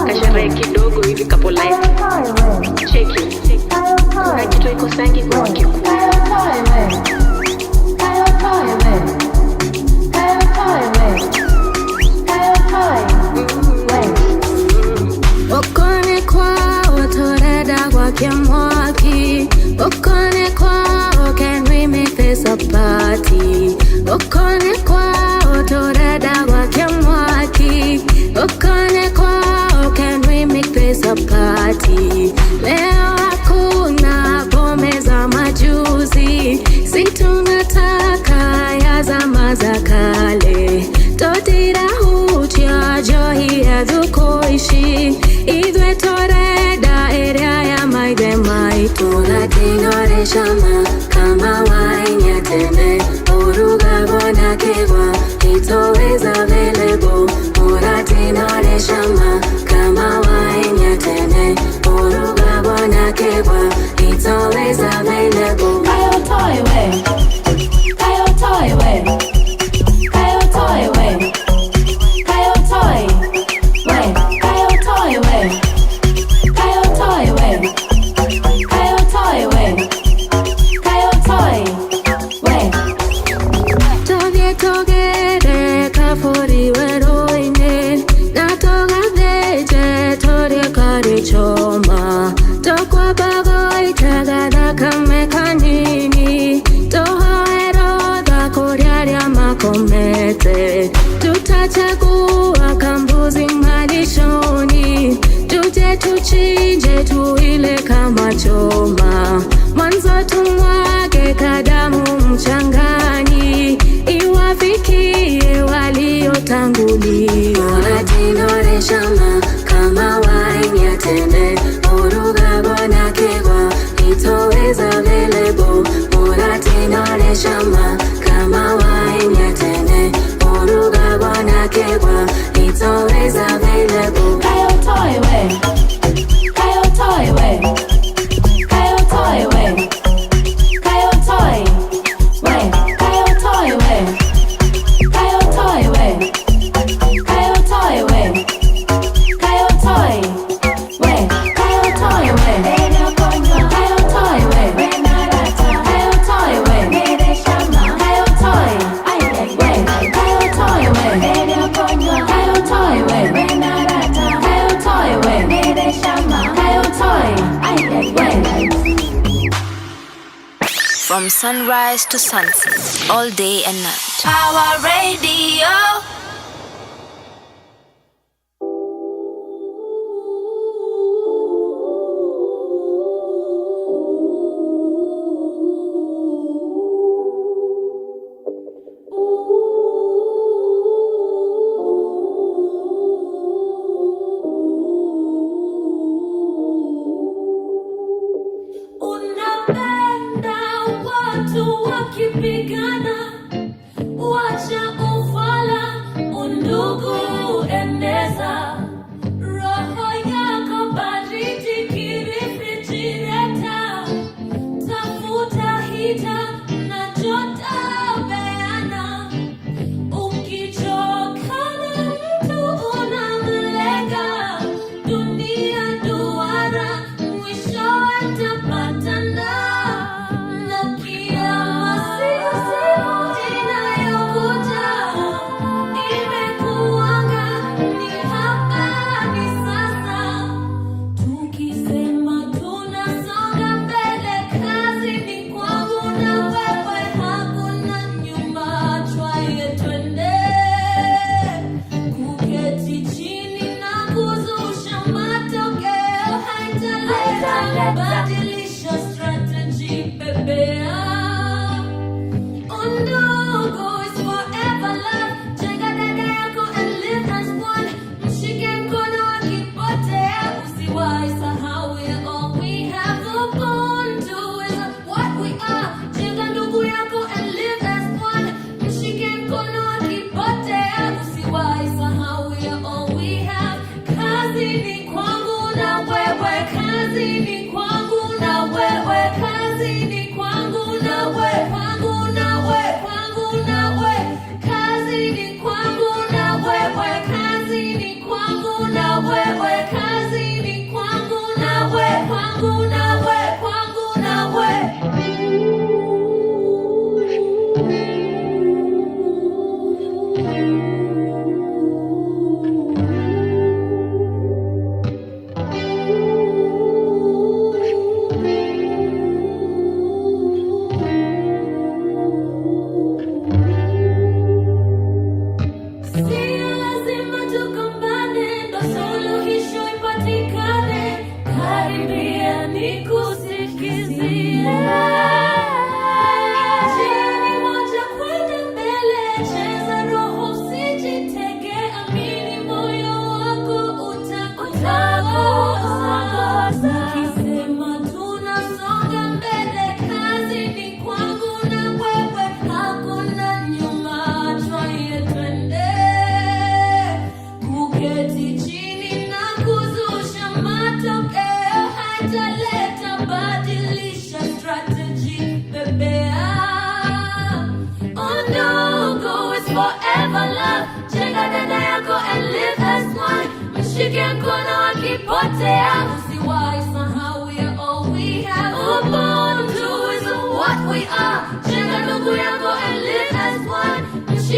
Kasherehe kidogo hivi kapo light. Cheki. Kuna kitu iko sangi kwa kikuu. Wakone kwa party. Okone kwao toreda wakemwaki. Okone kwao, can we make this a party? Leo hakuna pombe za majuzi, si tunataka ya zama za kale. Totira hutia johi ya dhukoishi, idwe toreda area ya maide mai. Tunatino shama kama wainya tene, uruga bona kewa, it's always available. Tunatino shama kama wainya tene, uruga bona kewa, it's always available. Kayo toy we, kayo toy we, kayo toy we, kayo toy we, kayo toy we, kayo toy we, kayo toy we, kayo toy we. Toge togere kafori weroine, na toga deje tore kare choma. Tokwa bago itagada kame kanini, toha eroda koriaria makomete. Tutachagua kambuzi malishoni, tuje tuchinje tuile kama choma. Mwanzo tumwage kadamu mchangani, iwafikie waliotangulia. Tunatino shama kama wainya tende, uruga bona kewa, it's always available. Tunatino shama kama wainya tende, uruga bona kewa, it's always available. Kayo toy we, kayo toy we, kayo toy we, kayo toy we, kayo toy we, kayo toy we, kayo toy we, kayo toy we, kayo toy we, kayo toy we, kayo toy we, kayo toy, we, kayo toy we, kayo toy we, kayo toy we, kayo toy, we. From sunrise to sunset, all day and night. Pawa Radio. Unapenda watu wakipigana, wacha ufala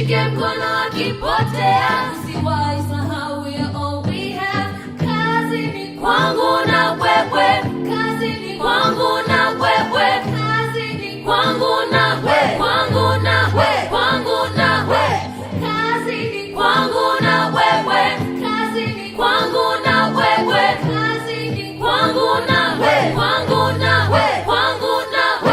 mshike mkono akipotea, usiwahi sahau we are all we have. Kazi ni kwangu na wewe, kazi ni kwangu na wewe, kazi ni kwangu na wewe, kwangu na wewe, kwangu na wewe, kazi ni kwangu na wewe, kazi ni kwangu na wewe, kazi ni kwangu na wewe, kwangu na wewe, kwangu na wewe.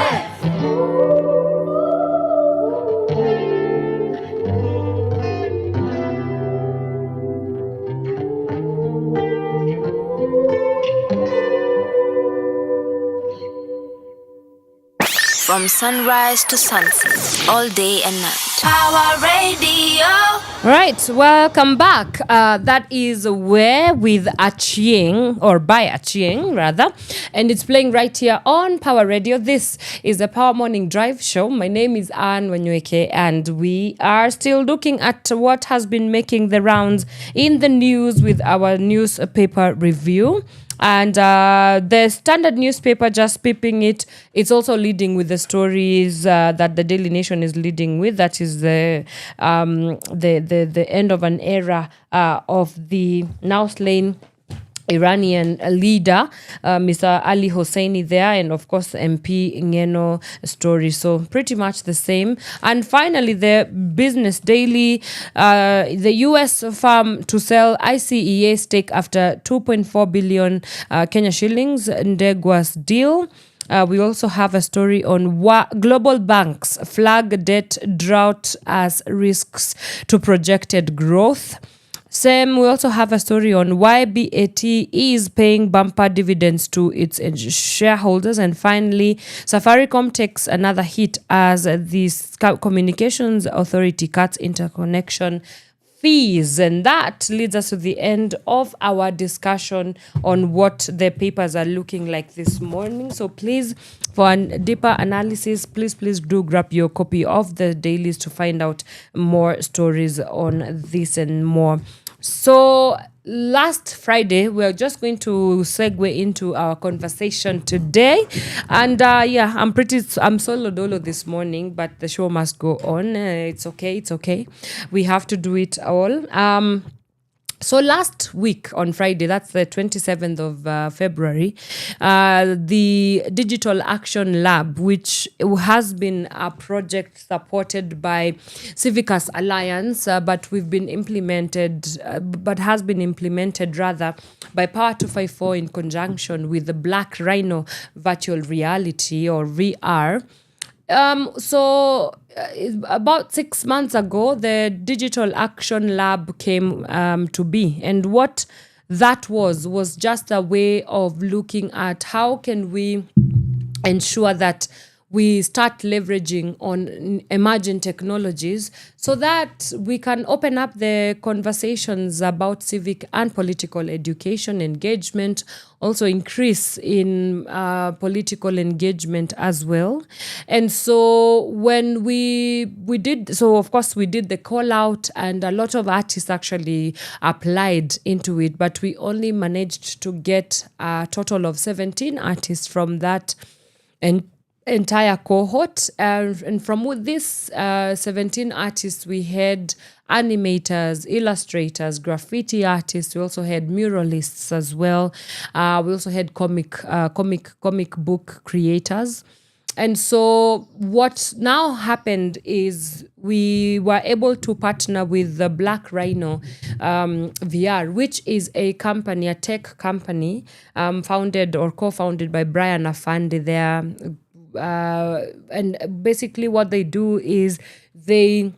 From sunrise to sunset, all day and night. Power Radio. Right, welcome back. That is Where with Achieng, or by Achieng rather, and it's playing right here on Power Radio. This is the Power Morning Drive Show. My name is Wanyoike, and we are still looking at what has been making the rounds in the news with our newspaper review. And the Standard newspaper, just peeping it, it's also leading with the stories that the Daily Nation is leading with. That is the end of an era of the now slain Iranian leader, Mr. Ali Hosseini there, and of course MP Ngeno story. So pretty much the same. And finally, the Business Daily, the US firm to sell ICEA stake after 2.4 billion Kenya shillings, Ndegwa's deal. We also have a story on global banks flag debt drought as risks to projected growth. We also have a story on why BAT is paying bumper dividends to its shareholders. And finally, Safaricom takes another hit as the Communications Authority cuts interconnection fees. And that leads us to the end of our discussion on what the papers are looking like this morning. So please, for a deeper analysis, please do grab your copy of the dailies to find out more stories on this and more. So last Friday, we're just going to segue into our conversation today. And I'm solo dolo this morning, but the show must go on. It's okay. We have to do it all. So last week on Friday, that's the 27th of February, the Digital Action Lab, which has been a project supported by Civicus Alliance, but has been implemented rather by Power 254 in conjunction with the Black Rhino Virtual Reality, or VR. About 6 months ago, the Digital Action Lab came to be. And what that was just a way of looking at how can we ensure that we start leveraging on emerging technologies so that we can open up the conversations about civic and political education engagement, also increase in political engagement as well. And so when we did the call out, and a lot of artists actually applied into it, but we only managed to get a total of 17 artists from that entire cohort, and from this 17 artists, we had animators, illustrators, graffiti artists. We also had muralists as well. We also had comic book creators. And so what now happened is we were able to partner with the Black Rhino VR, which is a company, a tech company, founded or co-founded by Brian Afandi there. And basically what they do is they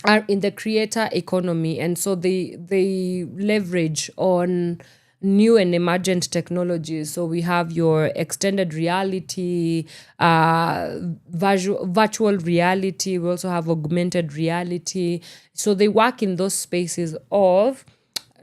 are in the creator economy, and so they leverage on new and emergent technologies. So we have your extended reality, virtual reality. We also have augmented reality. So they work in those spaces of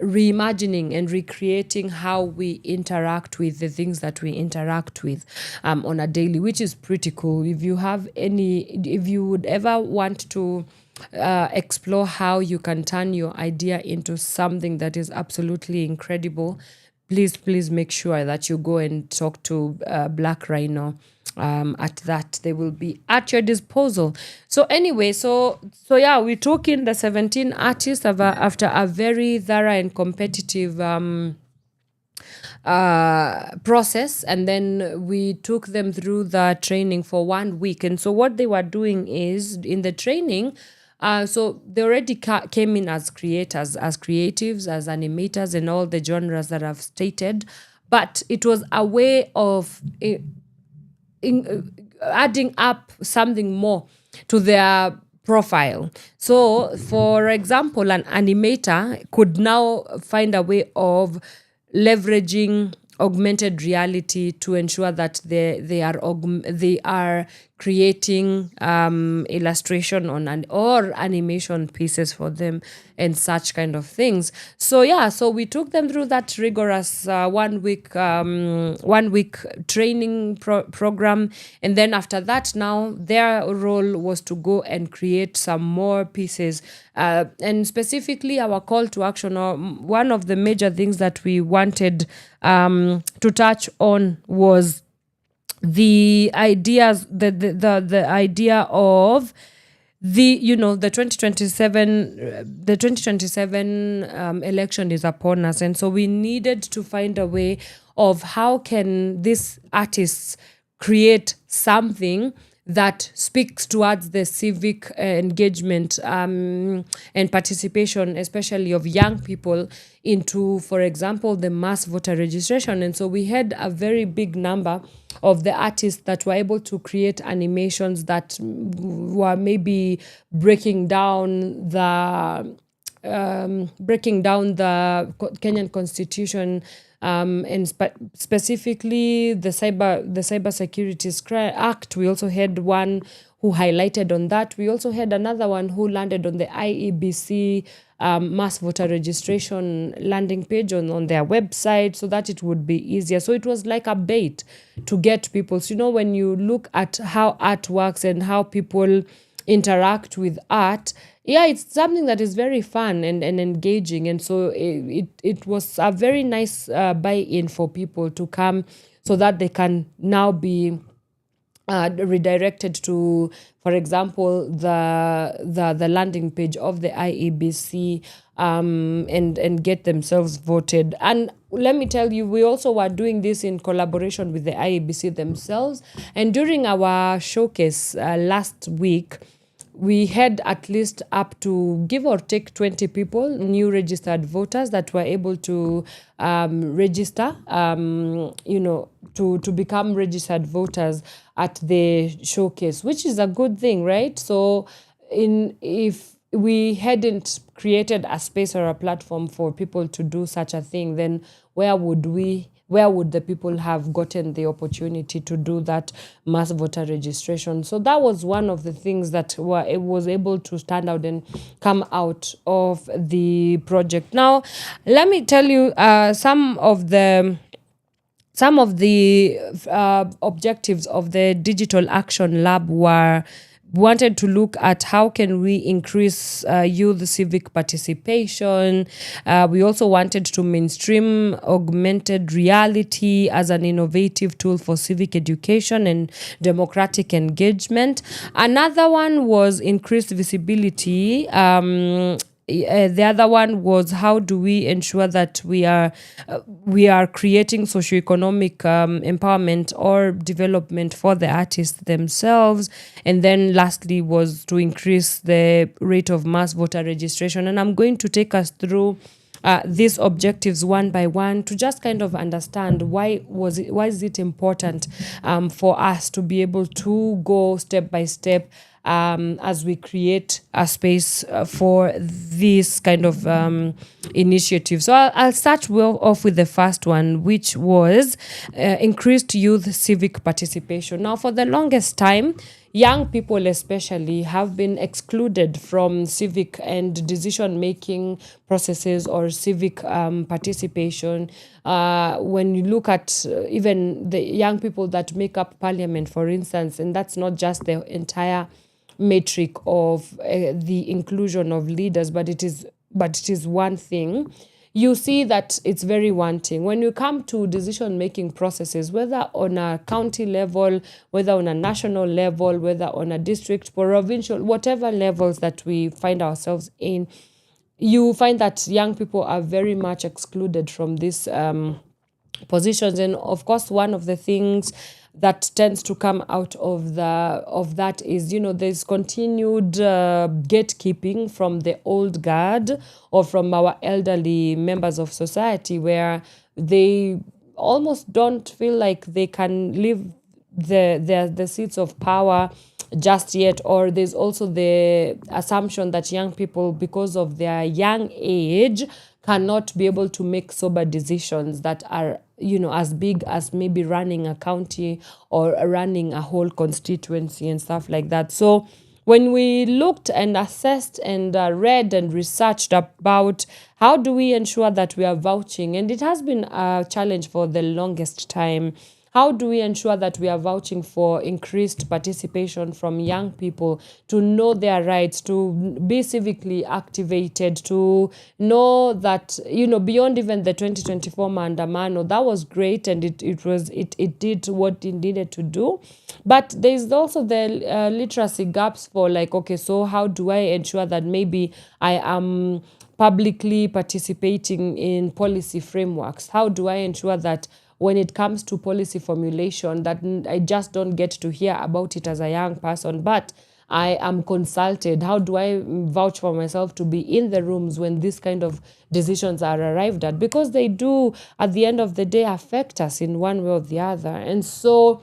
reimagining and recreating how we interact with the things that we interact with on a daily, which is pretty cool. If you would ever want to explore how you can turn your idea into something that is absolutely incredible, please make sure that you go and talk to Black Rhino. At that, they will be at your disposal. So anyway, so yeah, we took in the 17 artists after a very thorough and competitive process, and then we took them through the training for 1 week. And so what they were doing is, in the training, so they already came in as creators, as creatives, as animators, and all the genres that I've stated, but it was a way of adding up something more to their profile. So, for example, an animator could now find a way of leveraging augmented reality to ensure that they are creating illustration or animation pieces for them and such kind of things. So yeah, so we took them through that rigorous 1 week training program, and then after that, now their role was to go and create some more pieces, and specifically our call to action, or one of the major things that we wanted to touch on was the ideas, the idea of the 2027 election is upon us, and so we needed to find a way of how can these artists create something that speaks towards the civic engagement and participation, especially of young people, into, for example, the mass voter registration. And so we had a very big number of the artists that were able to create animations that were maybe breaking down the Kenyan Constitution, and specifically the Cyber Security Act. We also had one who highlighted on that. We also had another one who landed on the IEBC mass voter registration landing page on their website, so that it would be easier. So it was like a bait to get people. So, when you look at how art works and how people interact with art, it's something that is very fun and engaging. And so it was a very nice buy-in for people to come, so that they can now be redirected to, for example, the landing page of the IEBC, and get themselves voted. And let me tell you, we also were doing this in collaboration with the IEBC themselves. And during our showcase last week, we had at least up to, give or take, 20 people, new registered voters, that were able to register, to become registered voters at the showcase, which is a good thing, right? So if we hadn't created a space or a platform for people to do such a thing, then where would the people have gotten the opportunity to do that mass voter registration? So that was one of the things that was able to stand out and come out of the project. Now, let me tell you some of the objectives of the Digital Action Lab wanted to look at how can we increase youth civic participation. We also wanted to mainstream augmented reality as an innovative tool for civic education and democratic engagement. Another one was increased visibility. The other one was, how do we ensure that we are creating socioeconomic empowerment or development for the artists themselves. And then lastly was to increase the rate of mass voter registration. And I'm going to take us through these objectives one by one to just kind of understand why is it important for us to be able to go step by step as we create a space for this kind of initiative. So I'll start off with the first one, which was increased youth civic participation. Now, for the longest time, young people especially have been excluded from civic and decision-making processes or civic participation. When you look at even the young people that make up parliament, for instance, and that's not just the entire metric of the inclusion of leaders, but it is one thing. you see that it's very wanting. When you come to decision-making processes, whether on a county level, whether on a national level, whether on a district, provincial, whatever levels that we find ourselves in, you find that young people are very much excluded from these positions. And of course, one of the things that tends to come out of that is, there's continued gatekeeping from the old guard or from our elderly members of society, where they almost don't feel like they can leave the seats of power just yet. Or there's also the assumption that young people, because of their young age, cannot be able to make sober decisions that are, as big as maybe running a county or running a whole constituency and stuff like that. So when we looked and assessed and read and researched about how do we ensure that we are vouching, and it has been a challenge for the longest time, how do we ensure that we are vouching for increased participation from young people, to know their rights, to be civically activated, to know that, beyond even the 2024 Maandamano, that was great and it did what it needed to do. But there's also the literacy gaps for so how do I ensure that maybe I am publicly participating in policy frameworks? How do I ensure that when it comes to policy formulation, that I just don't get to hear about it as a young person, but I am consulted? How do I vouch for myself to be in the rooms when these kind of decisions are arrived at? Because they do, at the end of the day, affect us in one way or the other. And so,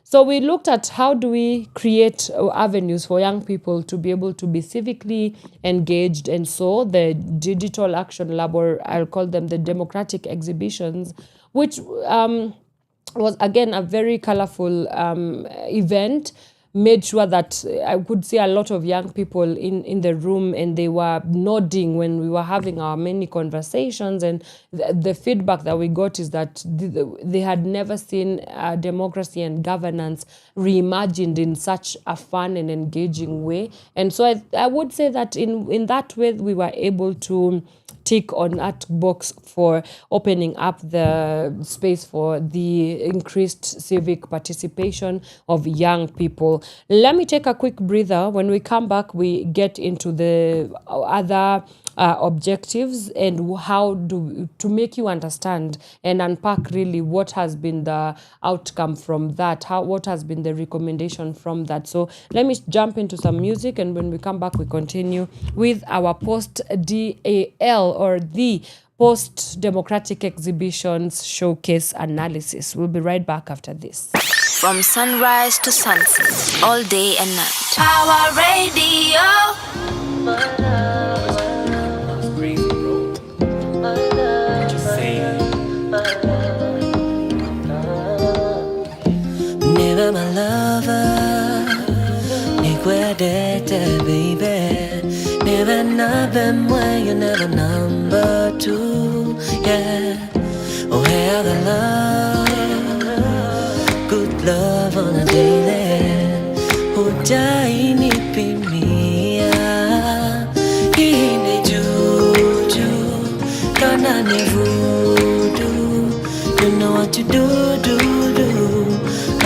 so we looked at how do we create avenues for young people to be able to be civically engaged. And so the Digital Action Lab, or I'll call them the DemocrARTic exhibitions, which was, again, a very colorful event, made sure that I could see a lot of young people in the room, and they were nodding when we were having our many conversations. And the feedback that we got is that they had never seen democracy and governance reimagined in such a fun and engaging way. And so I would say that in that way, we were able to tick on that box for opening up the space for the increased civic participation of young people. Let me take a quick breather. When we come back, we get into the other objectives and how to make you understand and unpack really what has been the outcome from that, what has been the recommendation from that. So let me jump into some music, and when we come back, we continue with our post-DAL, or the post-democratic exhibitions showcase analysis. We'll be right back after this. From sunrise to sunset, all day and night. Pawa Radio. Never my lover, baby. Never nothing when you're never number two, yeah. Oh, hell the love, good love on a daily. Oh, die me me, he ne juju, gonna ne voodoo. You know what to do.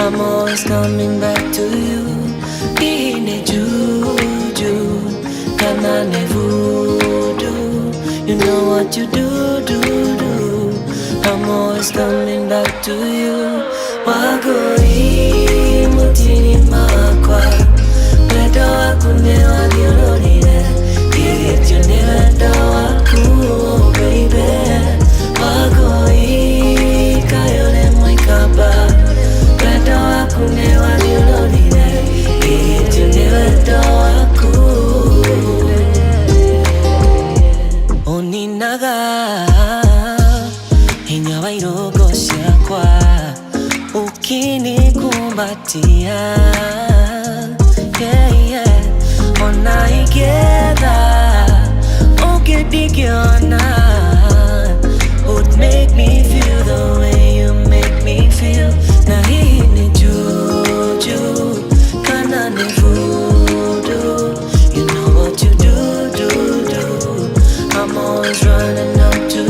I'm always coming back to you. He ne juju, gonna ne voodoo. You know what you do. I'm always coming back to you. Wagoi mutini makwa, wedo wakune wadiololile. Get your never waku, baby. Wagoi kayole mwikaba, wedo wakune wadiololile. Get your never waku. Oninaga ingawa irogo siakwa ukini kumbatia, yeah. Onaigeda ogedigiona would make me feel the way you make me feel. Na hii ni juju, kana ni voodoo. You know what you do. I'm always running up to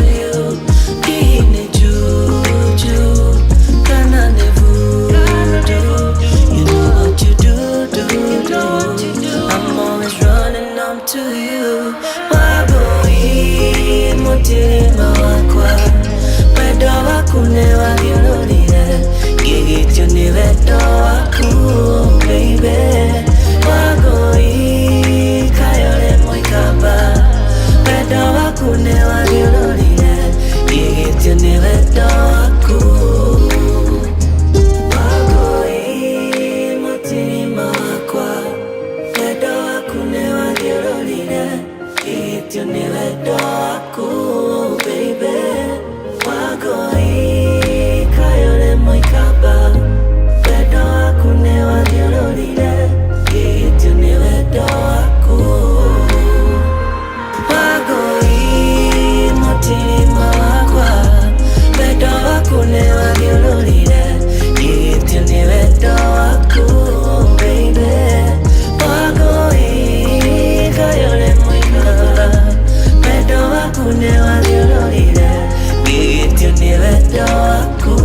come to you. Wagoi mutima wakwa wedo wakune wagiololile gigityo ni wedo waku baby. Wagoi kayole moikamba wedo wakune wagiololile gigityo ni wedo waku. Wagoi mutima wakwa wedo wakune wagiololile gigityo ni wedo waku baby. Wagoi kayole moikamba wedo wakune wagiololile gigityo ni wedo waku. Wagoi mutima wakwa wedo wakune wagiololile gigityo ni wedo waku baby. Wagoi kayole moikamba wedo wakune wagiololile gigityo ni wedo waku.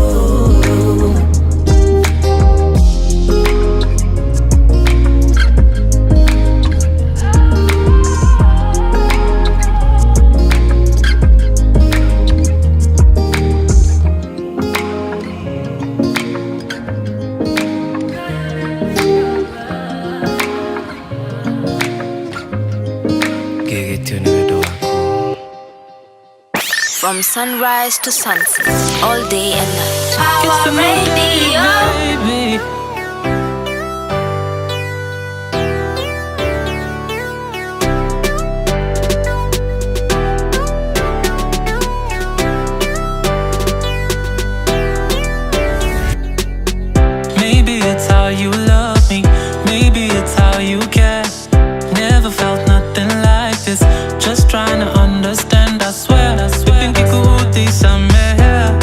From sunrise to sunset, all day and night. Pawa Radio. Maybe it's how you love me, maybe it's how you care. Never felt nothing like this, just trying to understand, I swear.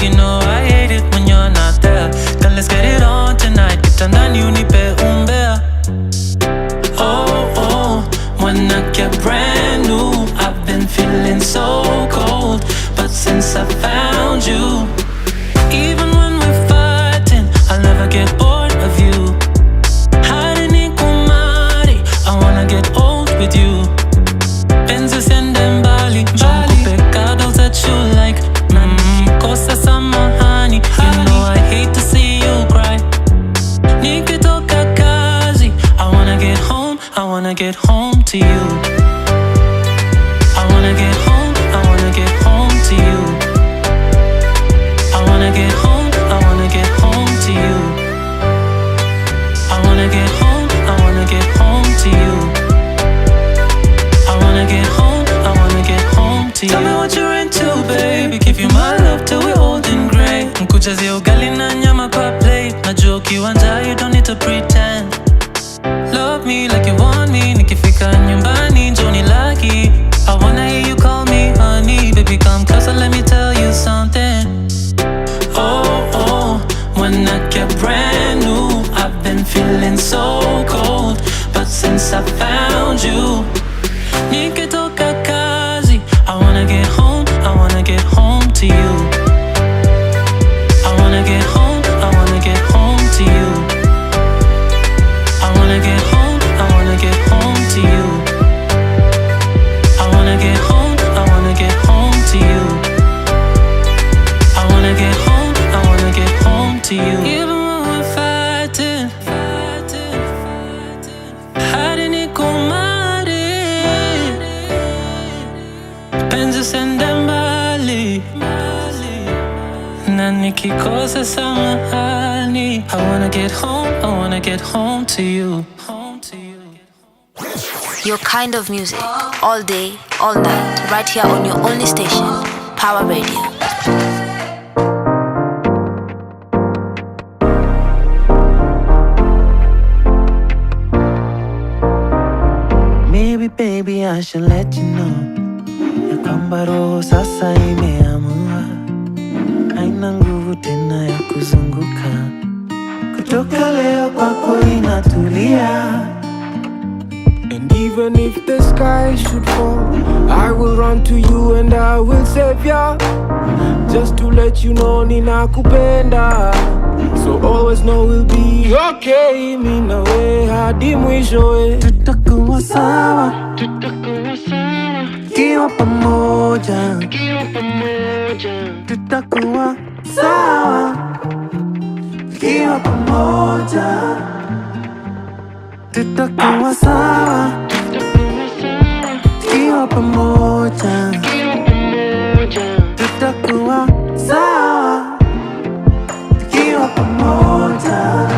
You know I hate it when you're not there. Then let's get it on tonight. Kitandani unipe umbea. Oh, oh, when I get brand new, I've been feeling so cold. But since I found you, even when we're fighting, I'll never get bored of you. Harini kumari, I wanna get old with you. Benzo sende mbali, pecados that you like. Kosa samahani, you know I hate to see you cry. Nikitoka kazi, I wanna get home, I wanna get home to you. I wanna get home, I wanna get home to you. I wanna get home, I wanna get home to you. I wanna get home, I wanna get home to you. I wanna get home, I wanna get home to you. Tell me what you're into, baby, give you my love till we're old and grey. Nkujazie ugali na nyama kwa plate. Najua ukiwa njaa, you don't need to pretend. Love me like you want me. Nikifika nyumbani njoni lucky. I wanna hear you call me honey. Baby come closer, let me tell you something. Oh, oh, when I get brand new, I've been feeling so cold. But since I found you, nikitoka kazi, I wanna get home, I wanna get home to you. I wanna get home, I wanna get home to you. I wanna get home, I wanna get home to you. I wanna get home, I wanna get home to you. I wanna get home, I wanna get home to you. Even when we're fighting, harini kumari, penzi sende mbali, na nikikosa samahani. I wanna get home, I wanna get home to you. Your kind of music, all day, all night, right here on your only station, Pawa Radio. Maybe baby I should let you know ya kwamba roho sasa imeamua, haina nguvu tena ya kuzunguka. Kutoka leo kwako inatulia. And even if the sky should fall, I will run to you and I will save ya. Just to let you know ninakupenda, so always know we'll be okay. Mimi nawe hadi mwisho, tutakuwa sawa. tutakuwa sawa tukiwa pamoja, tutakuwa sawa tukiwa pamoja, tutakuwa sawa tukiwa pamoja.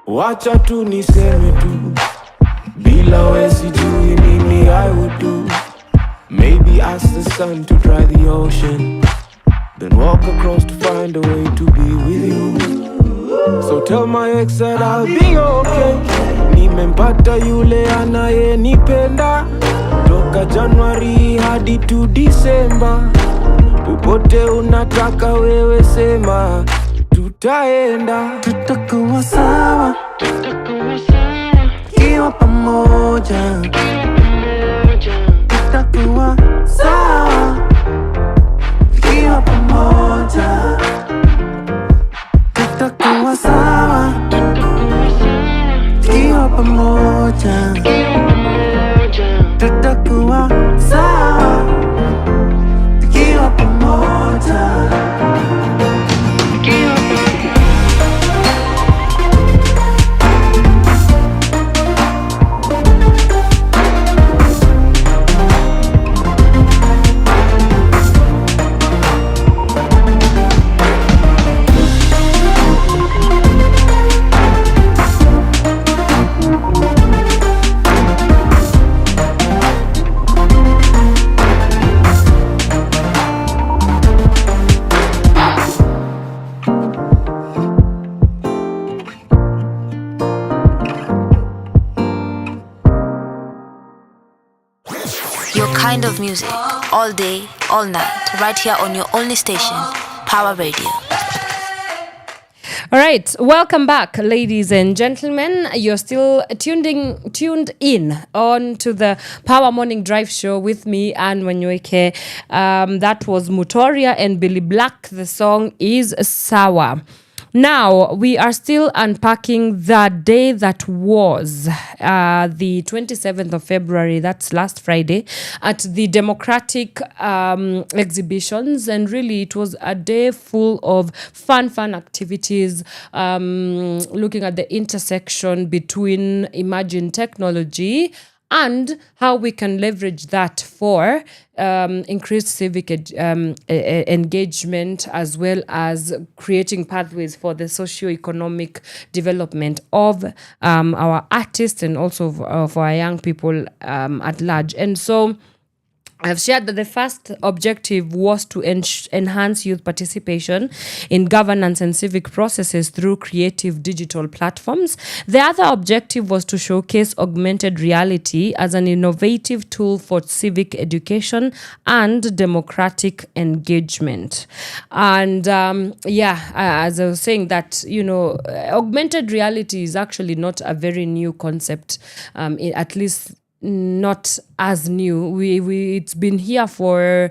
Wacha tu niseme tu, bila we sijui nini I would do. Maybe ask the sun to dry the ocean, then walk across to find a way to be with you. So tell my ex that I'll be okay. Nimempata yule anayenipenda, toka Januari hadi to December. Popote unataka wewe sema, tutaenda, tutakuwa sawa tukiwa pamoja, tutakuwa sawa tukiwa pamoja, tutakuwa sawa tukiwa pamoja, tutakuwa sawa tukiwa pamoja. Kind of music, all day, all night, right here on your only station, Pawa Radio. All right, welcome back, ladies and gentlemen. You're still tuned in on to the Power Morning Drive Show with me and Wanyoike. That was Mutoria and Billy Black. The song is Sawa. Now, we are still unpacking the day that was the 27th of February, that's last Friday, at the DemocrARTic exhibitions. And really, it was a day full of fun activities, looking at the intersection between emerging technology and how we can leverage that for increased civic engagement, as well as creating pathways for the socio-economic development of our artists and also of our young people at large. And so I've shared that the first objective was to enhance youth participation in governance and civic processes through creative digital platforms. The other objective was to showcase augmented reality as an innovative tool for civic education and democratic engagement. And as I was saying that, augmented reality is actually not a very new concept, at least not as new. It's been here for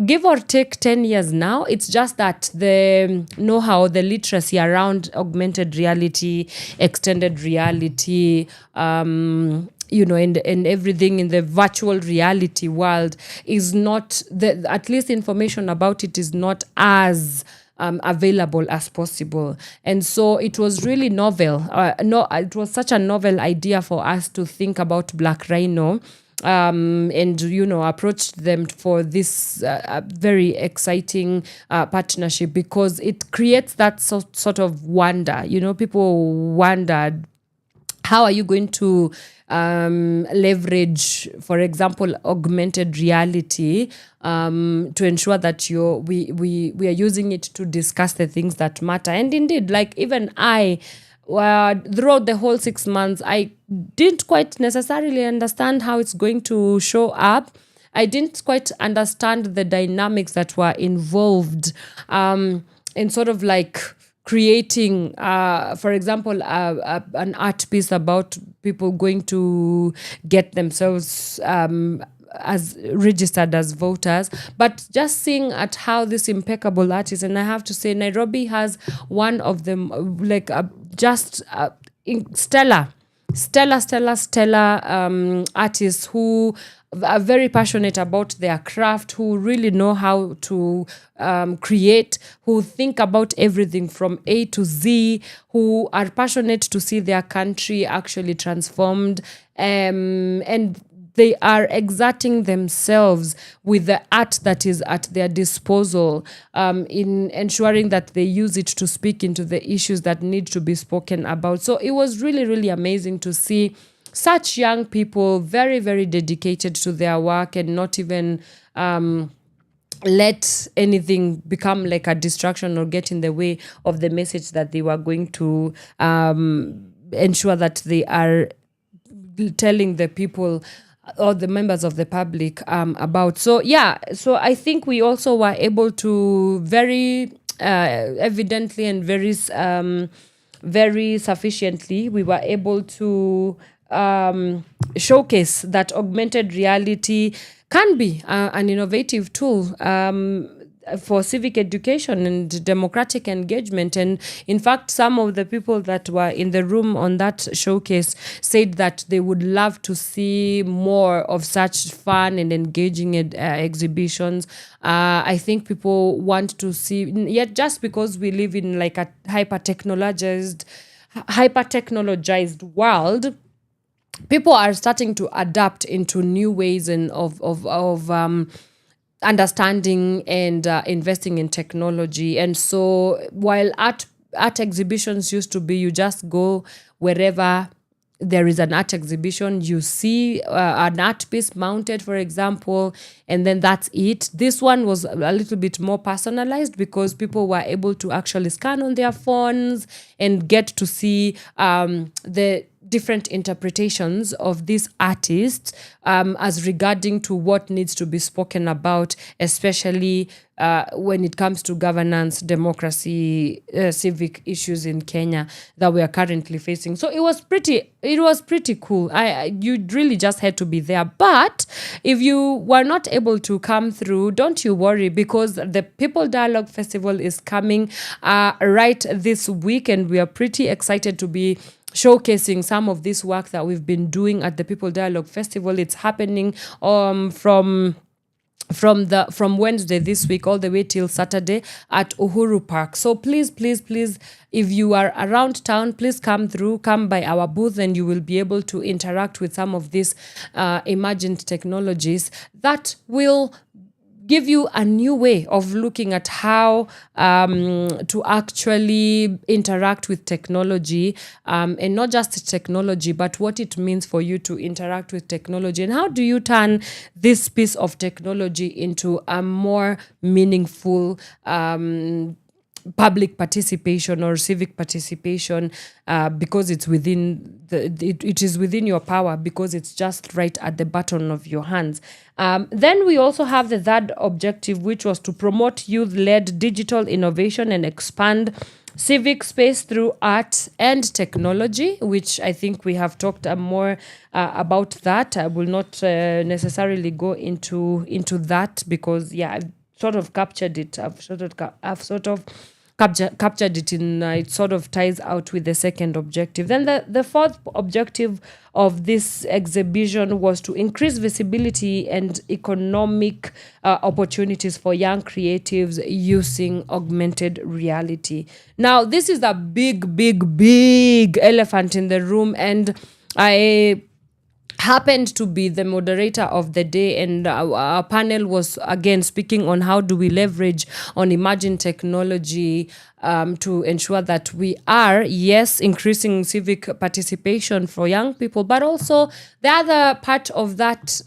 give or take 10 years now. It's just that the know-how, the literacy around augmented reality, extended reality, and everything in the virtual reality world is not, at least information about it is not as available as possible. And so it was really novel. It was such a novel idea for us to think about Black Rhino and approached them for this very exciting partnership, because it creates that sort of wonder. People wondered, how are you going to leverage, for example, augmented reality to ensure that we are using it to discuss the things that matter? And indeed, like even I, throughout the whole 6 months, I didn't quite necessarily understand how it's going to show up. I didn't quite understand the dynamics that were involved in sort of like creating, for example, an art piece about people going to get themselves as registered as voters, but just seeing at how this impeccable artist, and I have to say Nairobi has one of them, like stellar artists who are very passionate about their craft, who really know how to create, who think about everything from A to Z, who are passionate to see their country actually transformed, and they are exerting themselves with the art that is at their disposal, in ensuring that they use it to speak into the issues that need to be spoken about. So it was really, really amazing to see such young people, very, very dedicated to their work, and not even let anything become like a distraction or get in the way of the message that they were going to ensure that they are telling the people or the members of the public about. So I think we also were able to very evidently and very sufficiently, we were able to showcase that augmented reality can be an innovative tool for civic education and democratic engagement. And in fact, some of the people that were in the room on that showcase said that they would love to see more of such fun and engaging exhibitions. I think people want to see, yet just because we live in like a hyper-technologized world, people are starting to adapt into new ways and of understanding and investing in technology. And so while art exhibitions used to be, you just go wherever there is an art exhibition, you see an art piece mounted, for example, and then that's it. This one was a little bit more personalized because people were able to actually scan on their phones and get to see the different interpretations of these artists as regarding to what needs to be spoken about, especially when it comes to governance, democracy, civic issues in Kenya that we are currently facing. So it was pretty cool. You really just had to be there. But if you were not able to come through, don't you worry, because the People Dialogue Festival is coming right this week, and we are pretty excited to be showcasing some of this work that we've been doing at the People Dialogue Festival. It's happening from Wednesday this week all the way till Saturday at Uhuru Park. So please, if you are around town, please come by our booth, and you will be able to interact with some of these emergent technologies that will give you a new way of looking at how to actually interact with technology, and not just technology, but what it means for you to interact with technology, and how do you turn this piece of technology into a more meaningful public participation or civic participation, because it's it is within your power, because it's just right at the button of your hands. Then we also have the third objective, which was to promote youth-led digital innovation and expand civic space through art and technology, which I think we have talked more about that. I will not necessarily go into that because I've sort of captured it. I've sort of captured it in, it sort of ties out with the second objective. Then the fourth objective of this exhibition was to increase visibility and economic opportunities for young creatives using augmented reality. Now, this is a big elephant in the room, and I happened to be the moderator of the day, and our panel was again speaking on how do we leverage on emerging technology to ensure that we are, yes, increasing civic participation for young people, but also the other part of that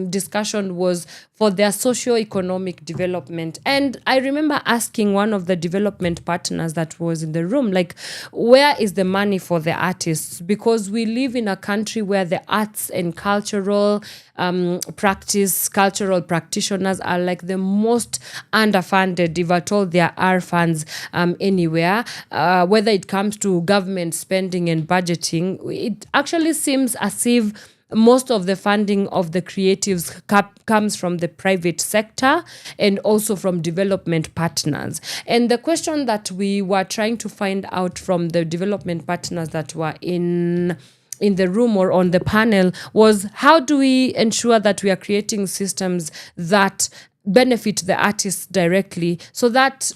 discussion was for their socio-economic development. And I remember asking one of the development partners that was in the room, like, where is the money for the artists? Because we live in a country where the arts and cultural cultural practitioners are like the most underfunded, if at all there are funds anywhere, whether it comes to government spending and budgeting. It actually seems as if most of the funding of the creatives comes from the private sector and also from development partners. And the question that we were trying to find out from the development partners that were in the room or on the panel was, how do we ensure that we are creating systems that benefit the artists directly, so that,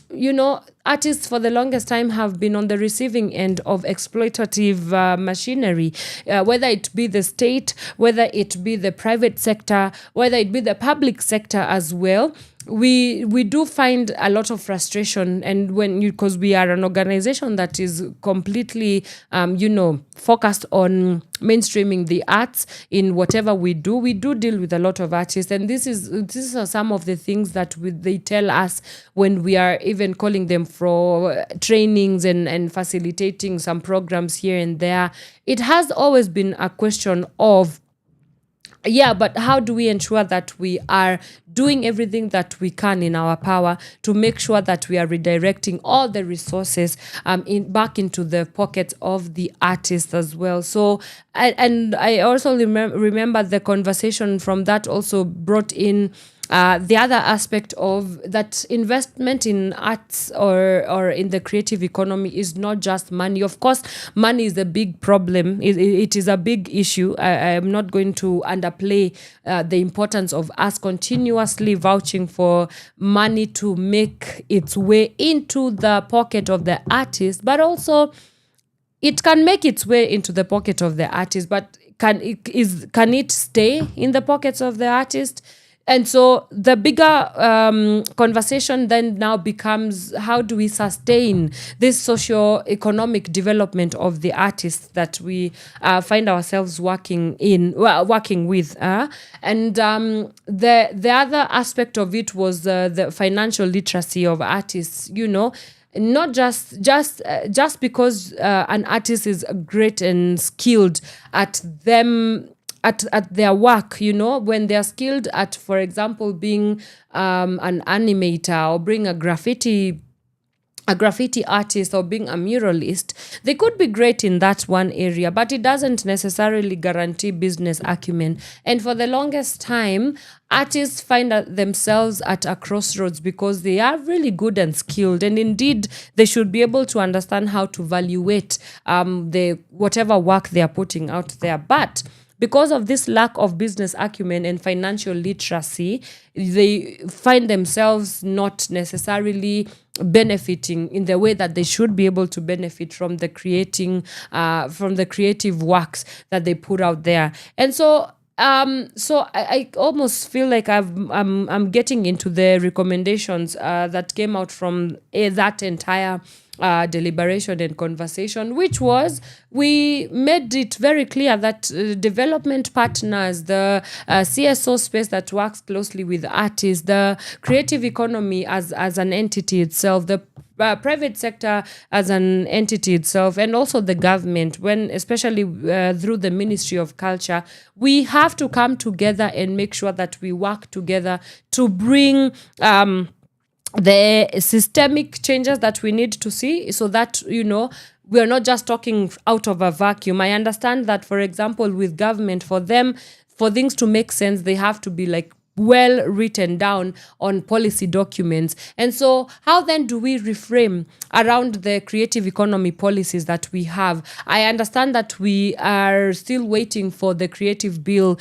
artists for the longest time have been on the receiving end of exploitative machinery, whether it be the state, whether it be the private sector, whether it be the public sector as well. We do find a lot of frustration, and because we are an organization that is completely focused on mainstreaming the arts in whatever we do deal with a lot of artists, and this are some of the things that they tell us when we are even calling them for trainings and facilitating some programs here and there. It has always been a question of, but how do we ensure that we are doing everything that we can in our power to make sure that we are redirecting all the resources back into the pockets of the artists as well. So, and I also remember the conversation from that also brought in the other aspect of that investment in arts or in the creative economy is not just money. Of course, money is a big problem. It is a big issue. I am not going to underplay the importance of us continuously vouching for money to make its way into the pocket of the artist, but also it can make its way into the pocket of the artist, but can it stay in the pockets of the artist? And so the bigger conversation then now becomes, how do we sustain this socio-economic development of the artists that we find ourselves working with? And the other aspect of it was the financial literacy of artists, not just because an artist is great and skilled at their work, when they're skilled at, for example, being an animator or being a graffiti artist or being a muralist, they could be great in that one area, but it doesn't necessarily guarantee business acumen. And for the longest time, artists find themselves at a crossroads because they are really good and skilled, and indeed they should be able to understand how to evaluate the whatever work they are putting out there. But because of this lack of business acumen and financial literacy, they find themselves not necessarily benefiting in the way that they should be able to benefit from the creative works that they put out there. And so I almost feel like I'm getting into the recommendations that came out from that entire deliberation and conversation, which was, we made it very clear that development partners, the CSO space that works closely with artists, the creative economy as an entity itself, the private sector as an entity itself, and also the government, especially through the Ministry of Culture, we have to come together and make sure that we work together to bring the systemic changes that we need to see, so that, we are not just talking out of a vacuum. I understand that, for example, with government, for things to make sense, they have to be well written down on policy documents. And so how then do we reframe around the creative economy policies that we have? I understand that we are still waiting for the creative bill,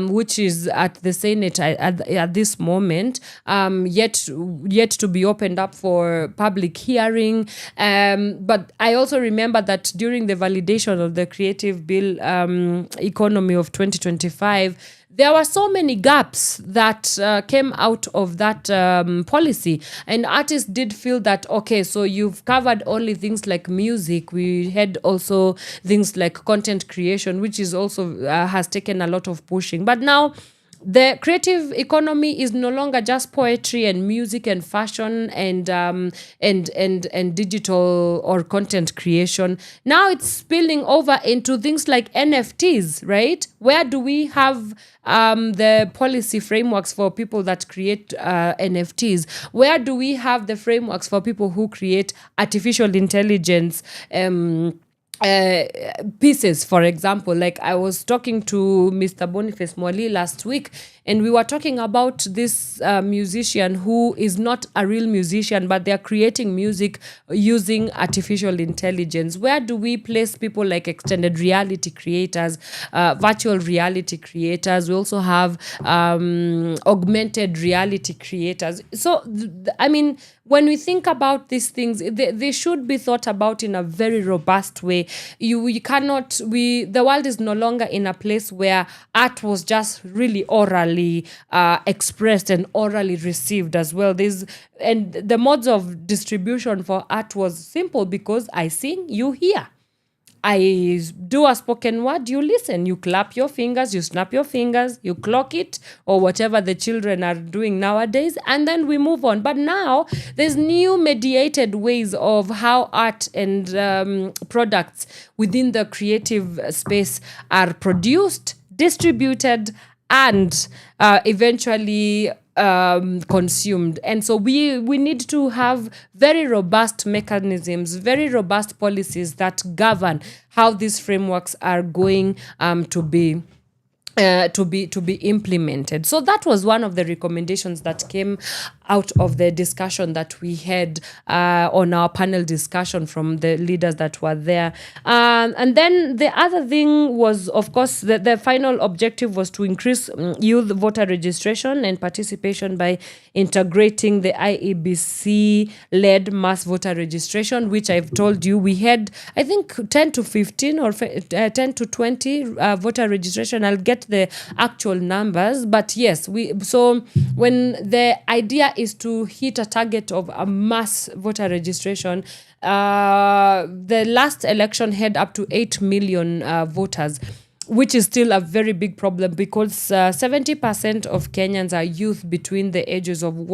which is at the Senate at this moment, yet to be opened up for public hearing. But I also remember that during the validation of the creative bill economy of 2025, there were so many gaps that came out of that policy. And artists did feel that, okay, so you've covered only things like music. We had also things like content creation, which is also has taken a lot of pushing. But now the creative economy is no longer just poetry and music and fashion and digital or content creation. Now it's spilling over into things like NFTs, right? Where do we have the policy frameworks for people that create NFTs? Where do we have the frameworks for people who create artificial intelligence pieces, for example. Like I was talking to Mr. Boniface Mwali last week, and we were talking about this musician who is not a real musician, but they're creating music using artificial intelligence. Where do we place people like extended reality creators, virtual reality creators? We also have augmented reality creators. So, I mean, when we think about these things, they should be thought about in a very robust way. The world is no longer in a place where art was just really orally expressed and orally received as well. And the modes of distribution for art was simple, because I sing, you hear. I do a spoken word, you listen, you clap your fingers, you snap your fingers, you clock it, or whatever the children are doing nowadays, and then we move on. But now there's new mediated ways of how art and products within the creative space are produced, distributed, and eventually consumed. And so we need to have very robust mechanisms, very robust policies that govern how these frameworks are going to be implemented. So that was one of the recommendations that came out of the discussion that we had on our panel discussion from the leaders that were there. And then the other thing was, of course, the final objective was to increase youth voter registration and participation by integrating the IEBC-led mass voter registration, which I've told you we had, I think, 10 to 15 or 10 to 20 voter registration. I'll get the actual numbers, but yes, so when the idea is to hit a target of a mass voter registration, the last election had up to 8 million voters, which is still a very big problem, because 70% of Kenyans are youth between the ages of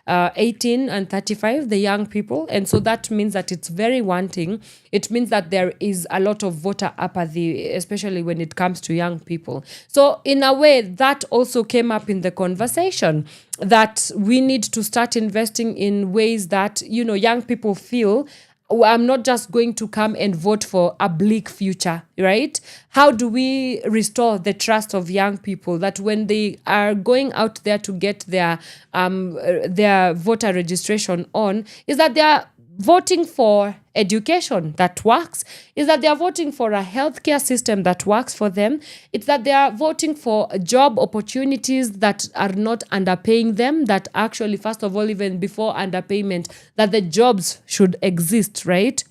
18 and 35, the young people. And so that means that it's very wanting. It means that there is a lot of voter apathy, especially when it comes to young people. So in a way, that also came up in the conversation, that we need to start investing in ways that, young people feel, I'm not just going to come and vote for a bleak future, right? How do we restore the trust of young people that when they are going out there to get their voter registration on, is that they are voting for education that works, is that they are voting for a healthcare system that works for them, it's that they are voting for job opportunities that are not underpaying them, that actually, first of all, even before underpayment, that the jobs should exist, right?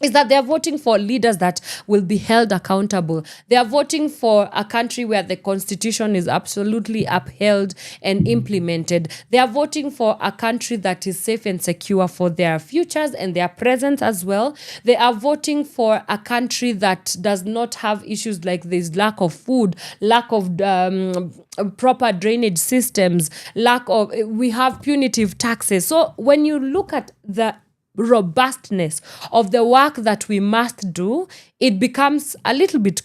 Is that they are voting for leaders that will be held accountable. They are voting for a country where the constitution is absolutely upheld and implemented. They are voting for a country that is safe and secure for their futures and their presence as well. They are voting for a country that does not have issues like this lack of food, lack of proper drainage systems, we have punitive taxes. So when you look at the robustness of the work that we must do, it becomes a little bit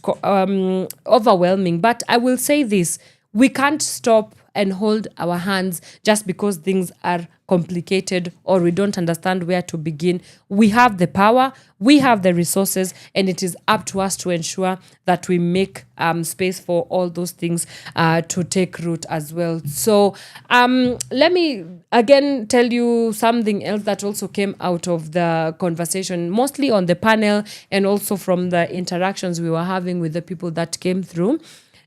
overwhelming. But I will say this, we can't stop and hold our hands just because things are complicated or we don't understand where to begin. We have the power, we have the resources, and it is up to us to ensure that we make space for all those things to take root as well. So let me again tell you something else that also came out of the conversation, mostly on the panel and also from the interactions we were having with the people that came through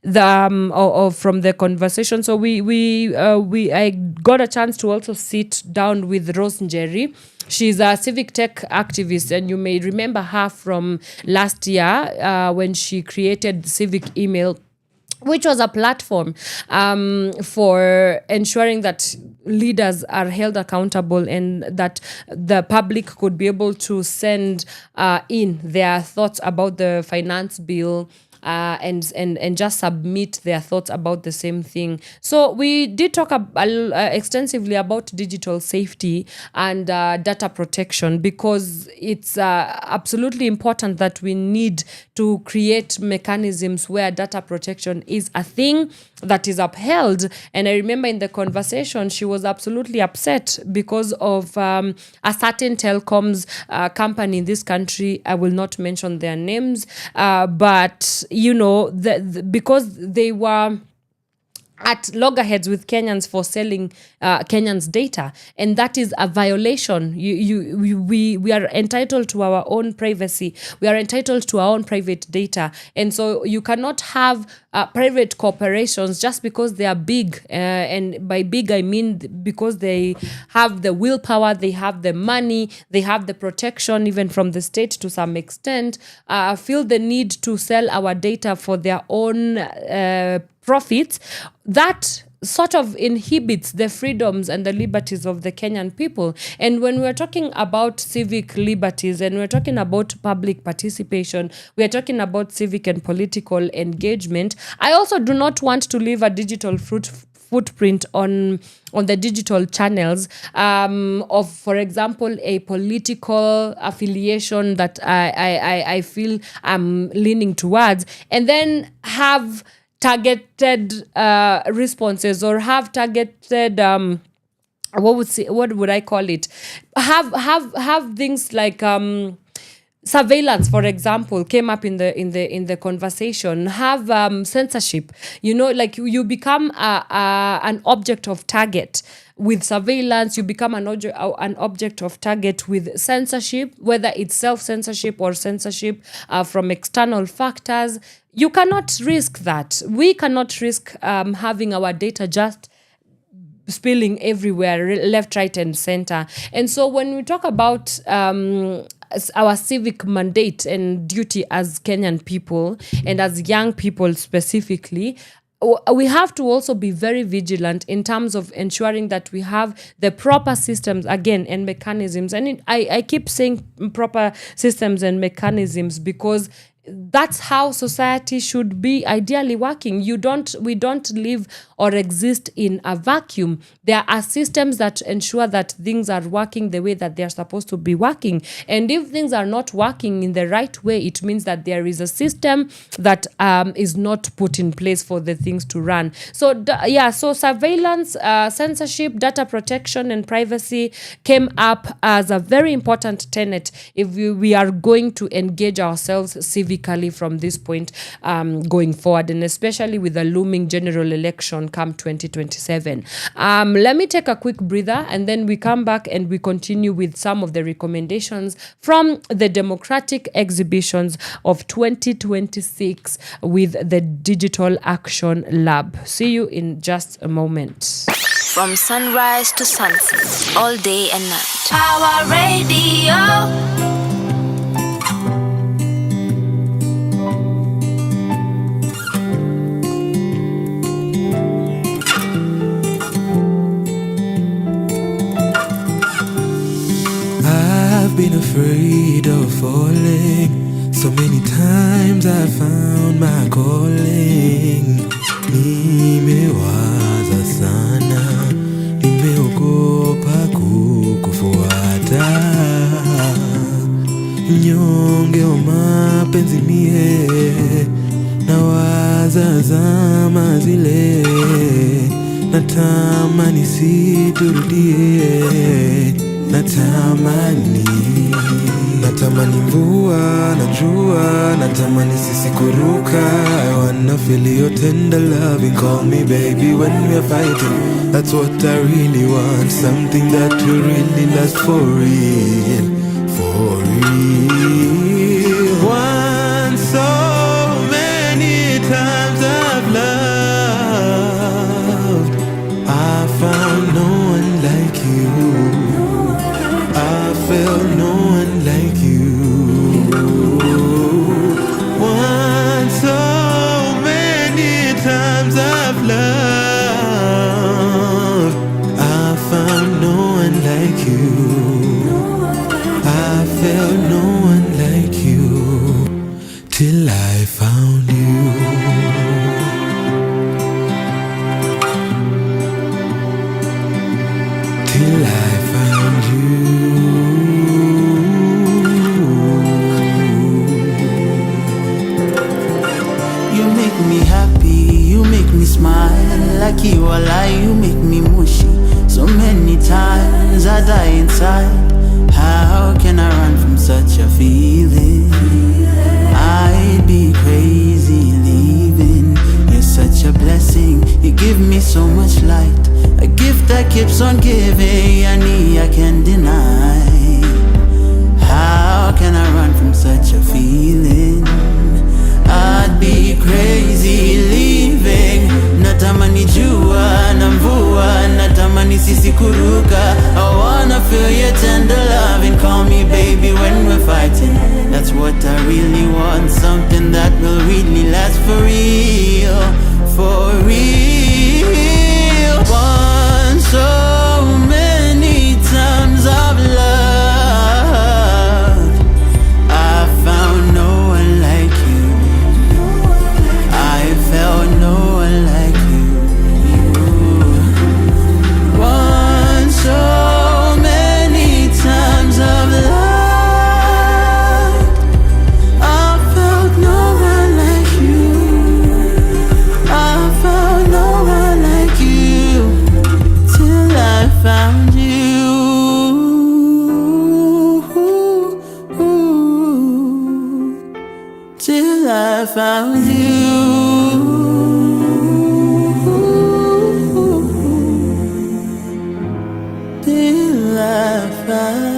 from the conversation. So I got a chance to also sit down with Rose Njeri. She's a civic tech activist, and you may remember her from last year when she created Civic Email, which was a platform for ensuring that leaders are held accountable and that the public could be able to send in their thoughts about the finance bill, and just submit their thoughts about the same thing. So we did talk extensively about digital safety and data protection, because it's absolutely important that we need to create mechanisms where data protection is a thing that is upheld. And I remember in the conversation, she was absolutely upset because of a certain telecoms company in this country. I will not mention their names, but because they were at loggerheads with Kenyans for selling Kenyans' data, and that is a violation. We are entitled to our own privacy. We are entitled to our own private data, and so you cannot have private corporations just because they are big. And by big, I mean because they have the willpower, they have the money, they have the protection, even from the state to some extent. Feel the need to sell our data for their own profits. That sort of inhibits the freedoms and the liberties of the Kenyan people. And when we're talking about civic liberties and we're talking about public participation, we're talking about civic and political engagement. I also do not want to leave a digital footprint on the digital channels of, for example, a political affiliation that I feel I'm leaning towards, and then have targeted responses, or have targeted what would I call it? Have things like surveillance, for example, came up in the conversation. Have censorship. Like you become an object of target with surveillance. You become an object of target with censorship, whether it's self-censorship or censorship from external factors. You cannot risk that. We cannot risk having our data just spilling everywhere, left, right, and center. And so when we talk about our civic mandate and duty as Kenyan people, and as young people specifically, we have to also be very vigilant in terms of ensuring that we have the proper systems, again, and mechanisms. And I keep saying proper systems and mechanisms because that's how society should be ideally working. We don't live or exist in a vacuum. There are systems that ensure that things are working the way that they're supposed to be working. And if things are not working in the right way, it means that there is a system that is not put in place for the things to run. So surveillance, censorship, data protection, and privacy came up as a very important tenet if we are going to engage ourselves civically from this point going forward, and especially with the looming general election come 2027. Let me take a quick breather, and then we come back and we continue with some of the recommendations from the DemocrARTic exhibitions of 2026 with the Digital Action Lab. See you in just a moment. From sunrise to sunset, all day and night. Pawa Radio. I've been afraid of falling. So many times I found my calling. Nimewaza sana, nimeogopa kukufuata. Nyonge wa mapenzi mie, nawaza zama zile. Natamani siturudie, natamani mvua na jua, natamani sisi kuruka. I wanna feel your tender loving, call me baby when we're fighting. That's what I really want, something that will really last for real, for real. Once so many times I've loved, I found no one like you. I felt no one like you. Once so many times I've loved, I found no one like you. I felt no one like you, till I found you. you make me mushy. So many times I die inside. How can I run from such a feeling? I'd be crazy leaving. You're such a blessing, you give me so much light. A gift that keeps on giving, I can't deny. How can I run from such a feeling? I'd be crazy leaving. Natamani jua na mvua, natamani sisi kuruka. I wanna feel your tender love and call me baby when we're fighting. That's what I really want, something that will really last for real, for real. Want so many times I've loved, I found no one like you. I felt no one like you. Want so many times I've loved, I felt no one like you. I found no one like you till I found you. Till I found you. Till I found.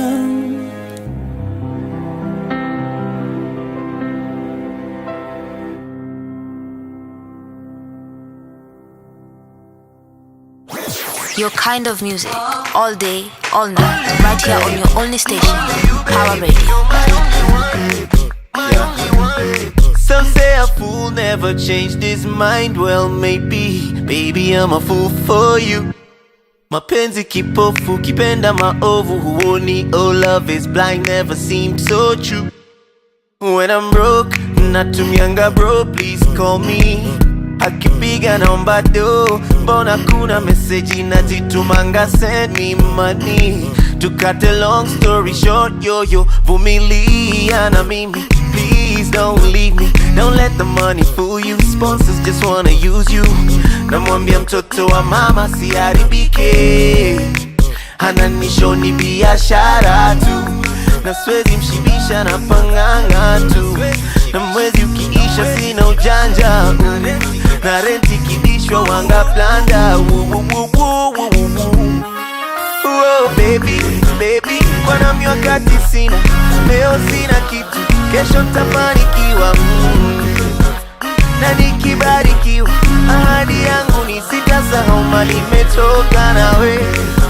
Your kind of music, all day, all night, right here on your only station, Pawa Radio. Some say a fool never changed his mind. Well, maybe, baby, I'm a fool for you. Mapenzi kipofu, kipenda maovu, huoni. Oh, love is blind, never seemed so true. When I'm broke, natumianga bro, please call me. Akipiga naomba do, mbona kuna message nazitumanga, send me money. To cut a long story short, yo, vumilia na mimi. Please don't leave me, don't let the money fool you. Sponsors just wanna use you. Namwambia mtoto wa mama siharibike, ananishoni biashara tu. Na siwezi mshibisha na panganga tu. Na mwezi ukiisha sina ujanja, na renti kidishwa wanga planda. Oh baby, kwa nami wakati sina. Leo sina kitu, kesho nitafanikiwa. Na nikibarikiwa, ahadi yangu ni sitasahau mali nimetoka nawe.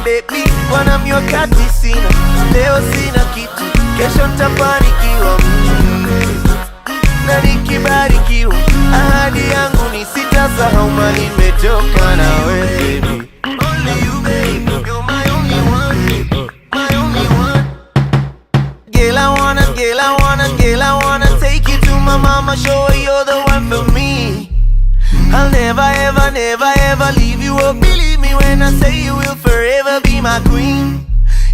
Baby, kwa nami wakati sina. Leo sina kitu, kesho nitafanikiwa. Na nikibarikiwa, ahadi yangu ni sitasahau mali nimetoka nawe. Baby, only you baby, you're my only one, my only one. Girl, I wanna take you to my mama, show her you're the one for me. I'll never, ever leave you. Oh, believe me when I say you will forever be my queen.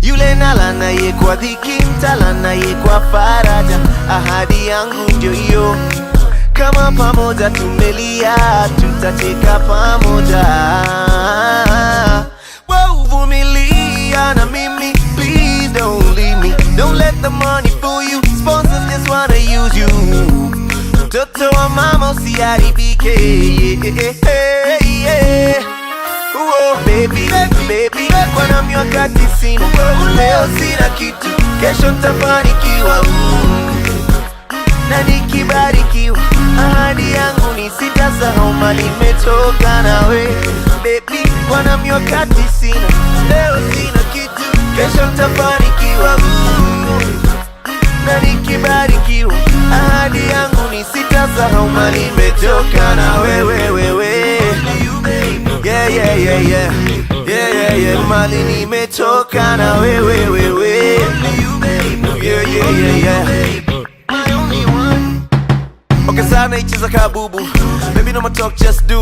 Yule nalana ye kwa dhiki, mtalana ye kwa faraja. Ahadi yangu ndio hiyo, kama pamoja tumelia, tutacheka pamoja. Wow, vumilia na mimi, please don't leave me. Don't let the money fool you, sponsors just wanna use you. Mtoto wa mama usiharibike, yeah. Oh baby, kwa nami wakati sina. Leo sina kitu, kesho nitafanikiwa. Na nikibarikiwa, ahadi yangu ni sitasahau mali nimetoka nawe. Baby, kwa nami wakati sina. Leo sina kitu, kesho nitafanikiwa. Na nikibarikiwa, ahadi yangu ni sitasahau mali nimetoka na wewe. Yeah, mali nimetoka na wewe. Yeah. Okay, so Kana icheza kabubu. Baby no more talk, just do.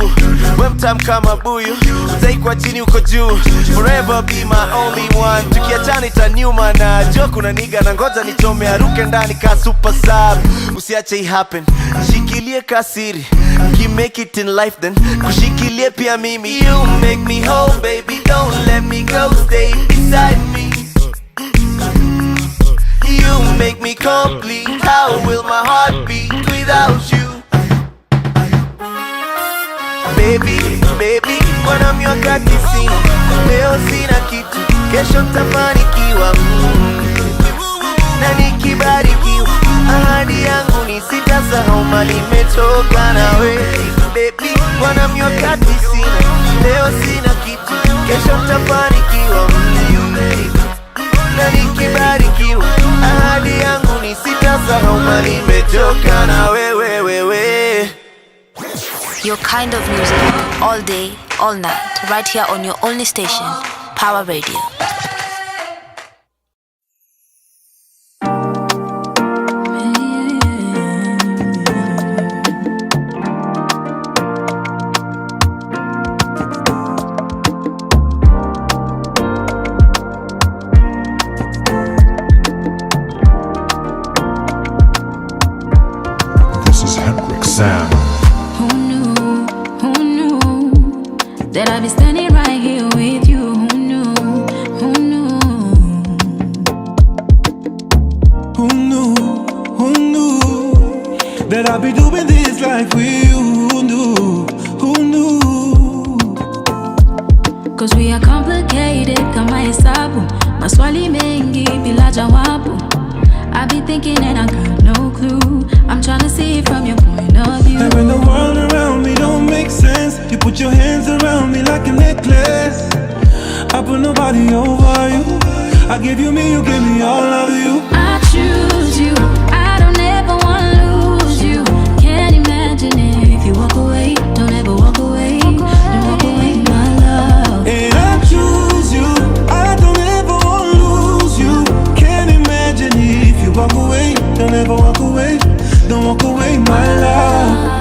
When time kama buyu, utaikwa chini uko juu. Forever be my only one. Tukiachana itaniuma na jo kuna niga na ngoja nichome aruke ndani ka super sub. Usiache it happen, shikilie kasiri. Keep make it in life then, kushikilie pia mimi. You make me whole baby, don't let me go, stay beside me. You make me complete, how will my heart beat without you? Baby, baby, kwa Wanyoike sina. Leo sina kitu, kesho nitafanikiwa. Na nikibarikiwa, ahadi yangu ni sitasahau mali nimetoka nawe. Baby, kwa Wanyoike sina. Leo sina kitu, kesho nitafanikiwa. Na nikibarikiwa, ahadi yangu ni sitasahau mali nimetoka nawe. Your kind of music, all day, all night, right here on your only station, Pawa Radio. This is Hendrik Sam. That I'll be standing right here with you. Who knew? Who knew? Who knew? Who knew that I'll be doing this life with you? Who knew? Who knew? Cause we are complicated kama hesabu, maswali mengi bila jawabu. I be thinking and I got no clue. I'm trying to see it from your point of view. And when the world around me don't make sense, you put your hands around me like a necklace. I put nobody over you. I give you me, you give me all of you. I choose you, I don't ever wanna lose you. Can't imagine it if you walk away. Don't ever walk away. Don't walk away, my love. And I choose you, I don't ever wanna lose you. Can't imagine it if you walk away. Don't ever walk away. Don't walk away, my love.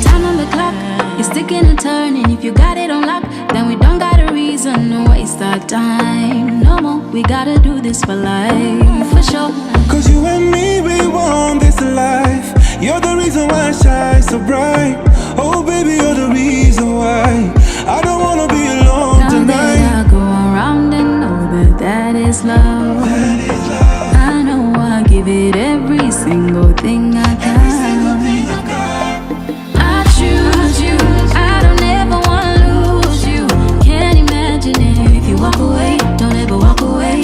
Time on the clock, it's ticking and turning. If you got it on lock, then we don't got a reason to waste our time. No more, we gotta do this for life, for sure. Cause you and me, we want this life. You're the reason why I shine so bright. Oh baby, you're the reason why I don't wanna be alone Now tonight. that I go around and know that is love. I know I give it every single thing I can. I choose you, I don't ever wanna lose you. Can't imagine it if you walk away. Don't ever walk away.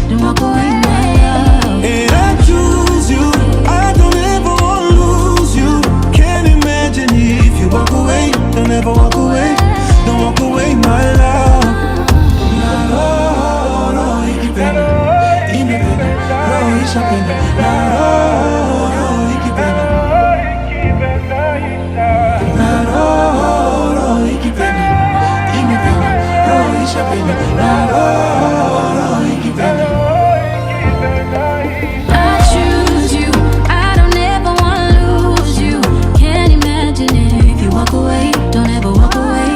Don't walk away, my love. And I choose you, I don't ever wanna lose you. Can't imagine if you walk away. Don't ever walk away. Don't walk away, my love. I choose you, I don't ever wanna lose you. Can't imagine it if you walk away. Don't ever walk away.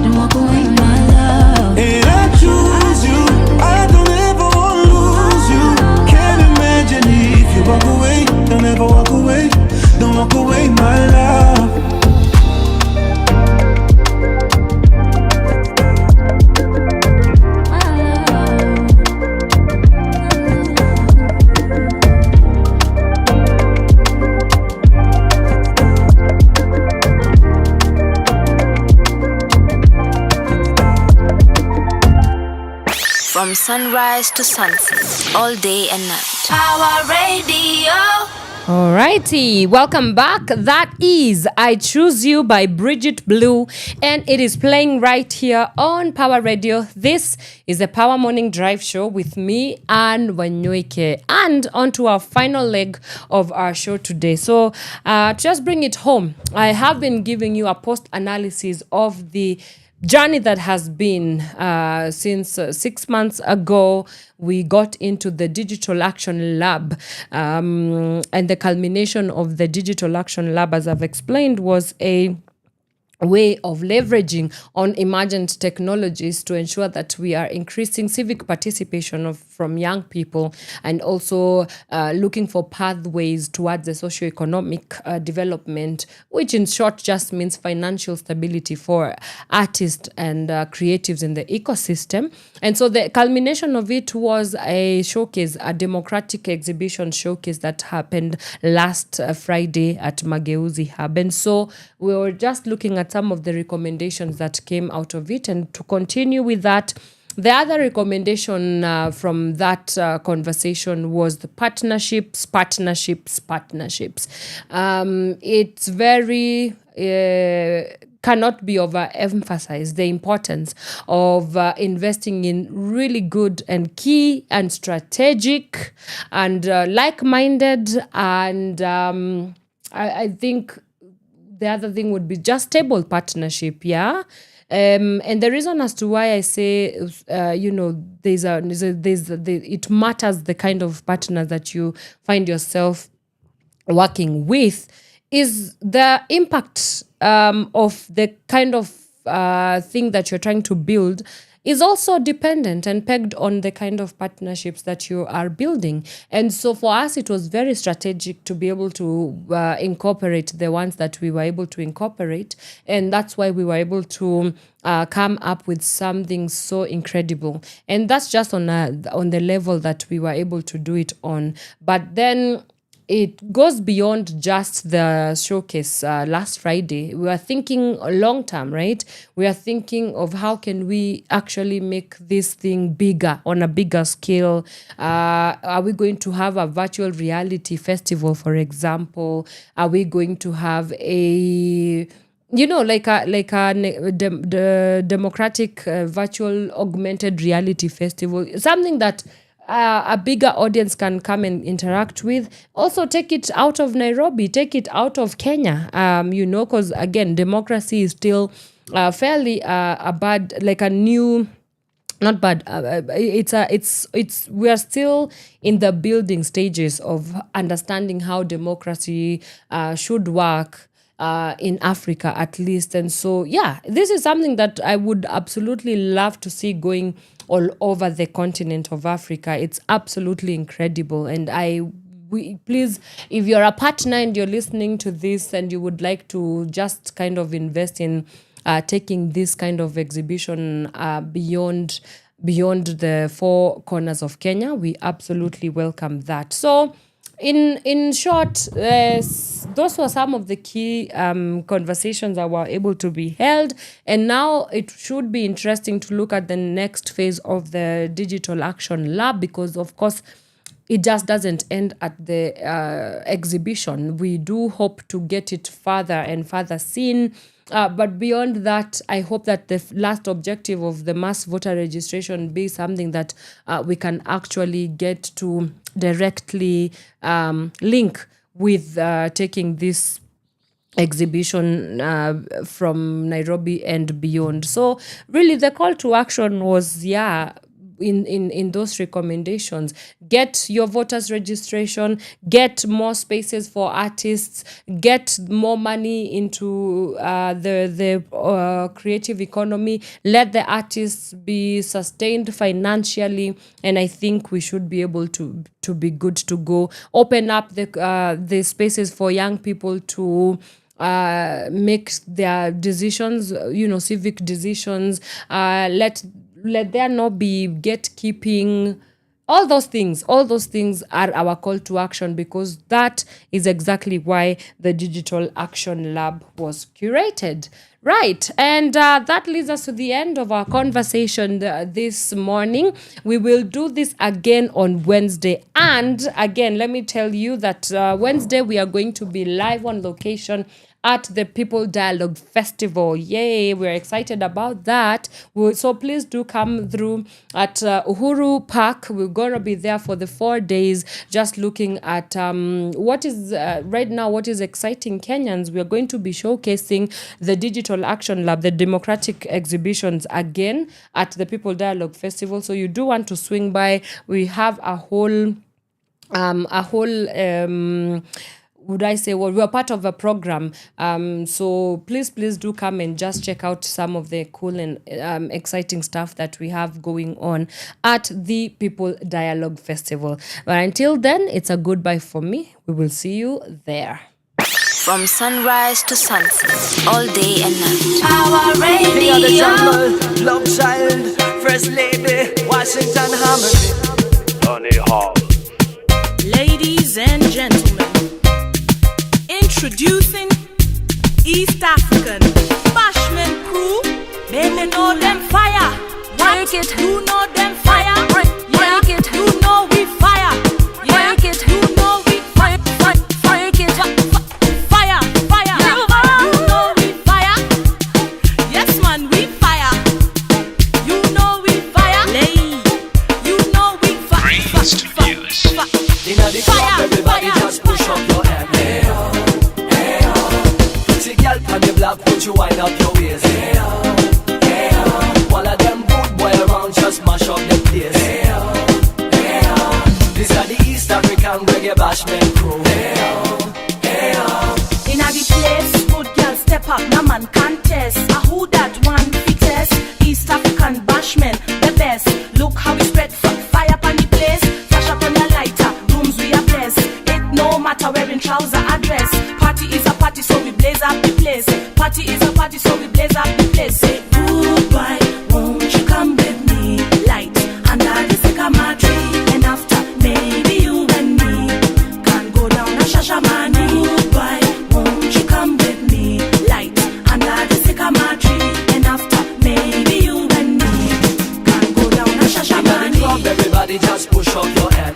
Don't walk away, my love. And I choose you, I don't ever wanna lose you. Can't imagine if you walk away. Don't ever walk away. Don't walk away, my love. From sunrise to sunset, all day and night. Pawa Radio. Alrighty, welcome back. That is I Choose You by Bridget Blue, and it is playing right here on Power Radio. This is the Power Morning Drive Show with me and Wanyoike, and on to our final leg of our show today. So just bring it home. I have been giving you a post-analysis of the journey that has been since 6 months ago. We got into the Digital Action Lab, and the culmination of the Digital Action Lab, as I've explained, was a way of leveraging on emergent technologies to ensure that we are increasing civic participation from young people, and also looking for pathways towards the socioeconomic development, which in short just means financial stability for artists and creatives in the ecosystem. And so the culmination of it was a showcase, a DemocrARTic exhibition showcase that happened last Friday at Mageuzi Hub. And so we were just looking at some of the recommendations that came out of it. And to continue with that, the other recommendation from that conversation was the partnerships. It's very cannot be overemphasized, the importance of investing in really good and key and strategic and like-minded, and I think the other thing would be just stable partnership, yeah? And the reason as to why I say, it matters the kind of partner that you find yourself working with is the impact of the kind of thing that you're trying to build is also dependent and pegged on the kind of partnerships that you are building. And so for us, it was very strategic to be able to incorporate the ones that we were able to incorporate. And that's why we were able to come up with something so incredible. And that's just on the level that we were able to do it on. But then it goes beyond just the showcase last Friday. We are thinking long term, right? We are thinking of how can we actually make this thing bigger, on a bigger scale. Are we going to have a virtual reality festival, for example? Are we going to have the democratic virtual augmented reality festival, something that a bigger audience can come and interact with? Also take it out of Nairobi, take it out of Kenya, because again, democracy is still fairly a bad, like a new, not bad. We are still in the building stages of understanding how democracy should work in Africa, at least. And so, yeah, this is something that I would absolutely love to see going all over the continent of Africa. It's absolutely incredible. And please, if you're a partner and you're listening to this and you would like to just kind of invest in taking this kind of exhibition beyond the four corners of Kenya, we absolutely welcome that. So in short, those were some of the key conversations that were able to be held. And now it should be interesting to look at the next phase of the Digital Action Lab, because, of course, it just doesn't end at the exhibition. We do hope to get it further and further seen. But beyond that, I hope that the last objective of the mass voter registration be something that we can actually get to directly link with taking this exhibition from Nairobi and beyond. So really the call to action was, in those recommendations, get your voters registration, get more spaces for artists, get more money into the creative economy, let the artists be sustained financially, and I think we should be able to be good to go. Open up the spaces for young people to make their decisions, civic decisions. Let there not be gatekeeping All those things are our call to action, because that is exactly why the Digital Action Lab was curated. Right, and that leads us to the end of our conversation this morning. We will do this again on Wednesday. And again, let me tell you that Wednesday we are going to be live on location at the People Dialogue Festival. Yay, we're excited about that. So please do come through at Uhuru Park. We're going to be there for the 4 days, just looking at what is right now, what is exciting Kenyans. We're going to be showcasing the Digital Action Lab, the DemocrARTic exhibitions again at the People Dialogue Festival. So you do want to swing by. We have a whole would I say, well, we're part of a program. So please do come and just check out some of the cool and exciting stuff that we have going on at the People Dialogue Festival. But until then, it's a goodbye for me. We will see you there. From sunrise to sunset, all day and night. Our radio. King of the jungle, love child, first lady, Washington Hammer. Honey Hall. Ladies and gentlemen, introducing East African Bashman crew. Baby, know them fire. Work it. You know them fire. Work it. You know we fire. Work it. You know we fire. Work it. Fire. You know we fire. Yes, man, we fire. You know we fire. You know we fire. Inna the club, everybody just push up your hand. Girl from the block, put you wind up your waist. All of them good boy around just mash up the place. This are the East African reggae bashment crew. Inna the place, good girl step up, no man contest. Who that one fittest? East African bashment, the best. Look how we spread fire upon the place. Flash up on the lighter, rooms we are blessed. It no matter wearing trouser or dress. Party is a party, so we blaze up the place. Party is a party, so we blaze up the place. Say goodbye, won't you come with me? Light under the sycamore tree, and after maybe you and me can go down a shashamani. Goodbye, won't you come with me? Light under the sycamore tree, and after maybe you and me can go down a shashamani. Club, everybody just push up your hand.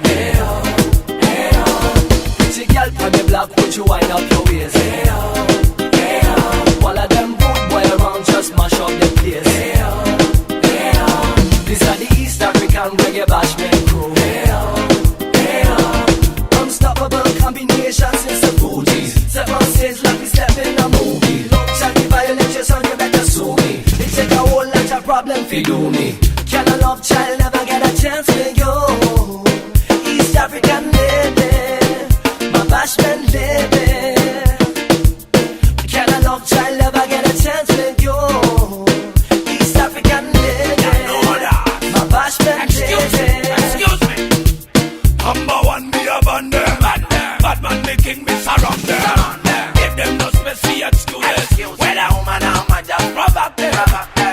Pretty girl from the block, put you wind up your waist. All of them good boy around just mash up the place. These are the East African reggae bashment crew. Unstoppable combination since the 40s. Step on stage like we step in a movie. Love shall be violent, your son, you better sue me. It take a whole lot of problem for do me. Can a love child never get a chance with you? East African lady, my bashment lady. Can a love child ever get a chance with you? East African lady, my bashment lady. Excuse me. Number one, me a band them. Bad man making me surround them. Give them no special excuses. When a woman just provoke them.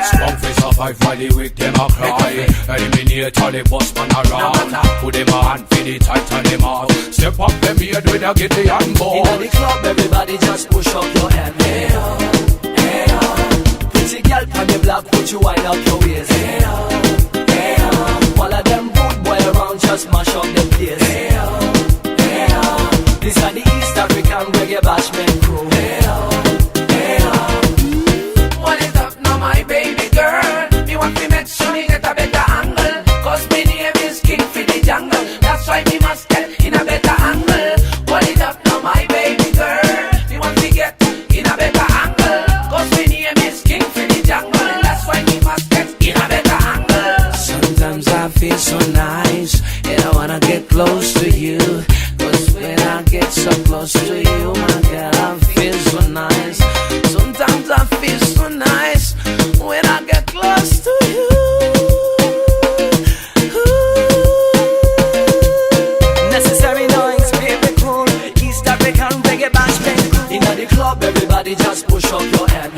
Strong face of fight for the weak, them a cry. Eliminate all the boss man around. Put them a hand for the tight and them out. Step up them beard with a get the hand ball. Inna the club, everybody just push up your hand. Pretty girl from the block, put you wind up your waist. All of them good boy around just mash up the place. These are the East African reggae bashment crew. What is up now, my baby girl? Me want to make sure me get a better angle. Cause my name is King for the jungle. That's why me must get in a better angle. What is up now, my baby girl? Me want to get in a better angle. Cause my name is King for the jungle. That's why me must get in a better angle. Sometimes I feel so nice, and I wanna get close to you. Cause when I get so close to you, my girl, I feel so nice. Sometimes I feel so nice when I get close to you. Necessary noise, baby cool. East African reggae bashment. Inna the club, everybody just push up your hand.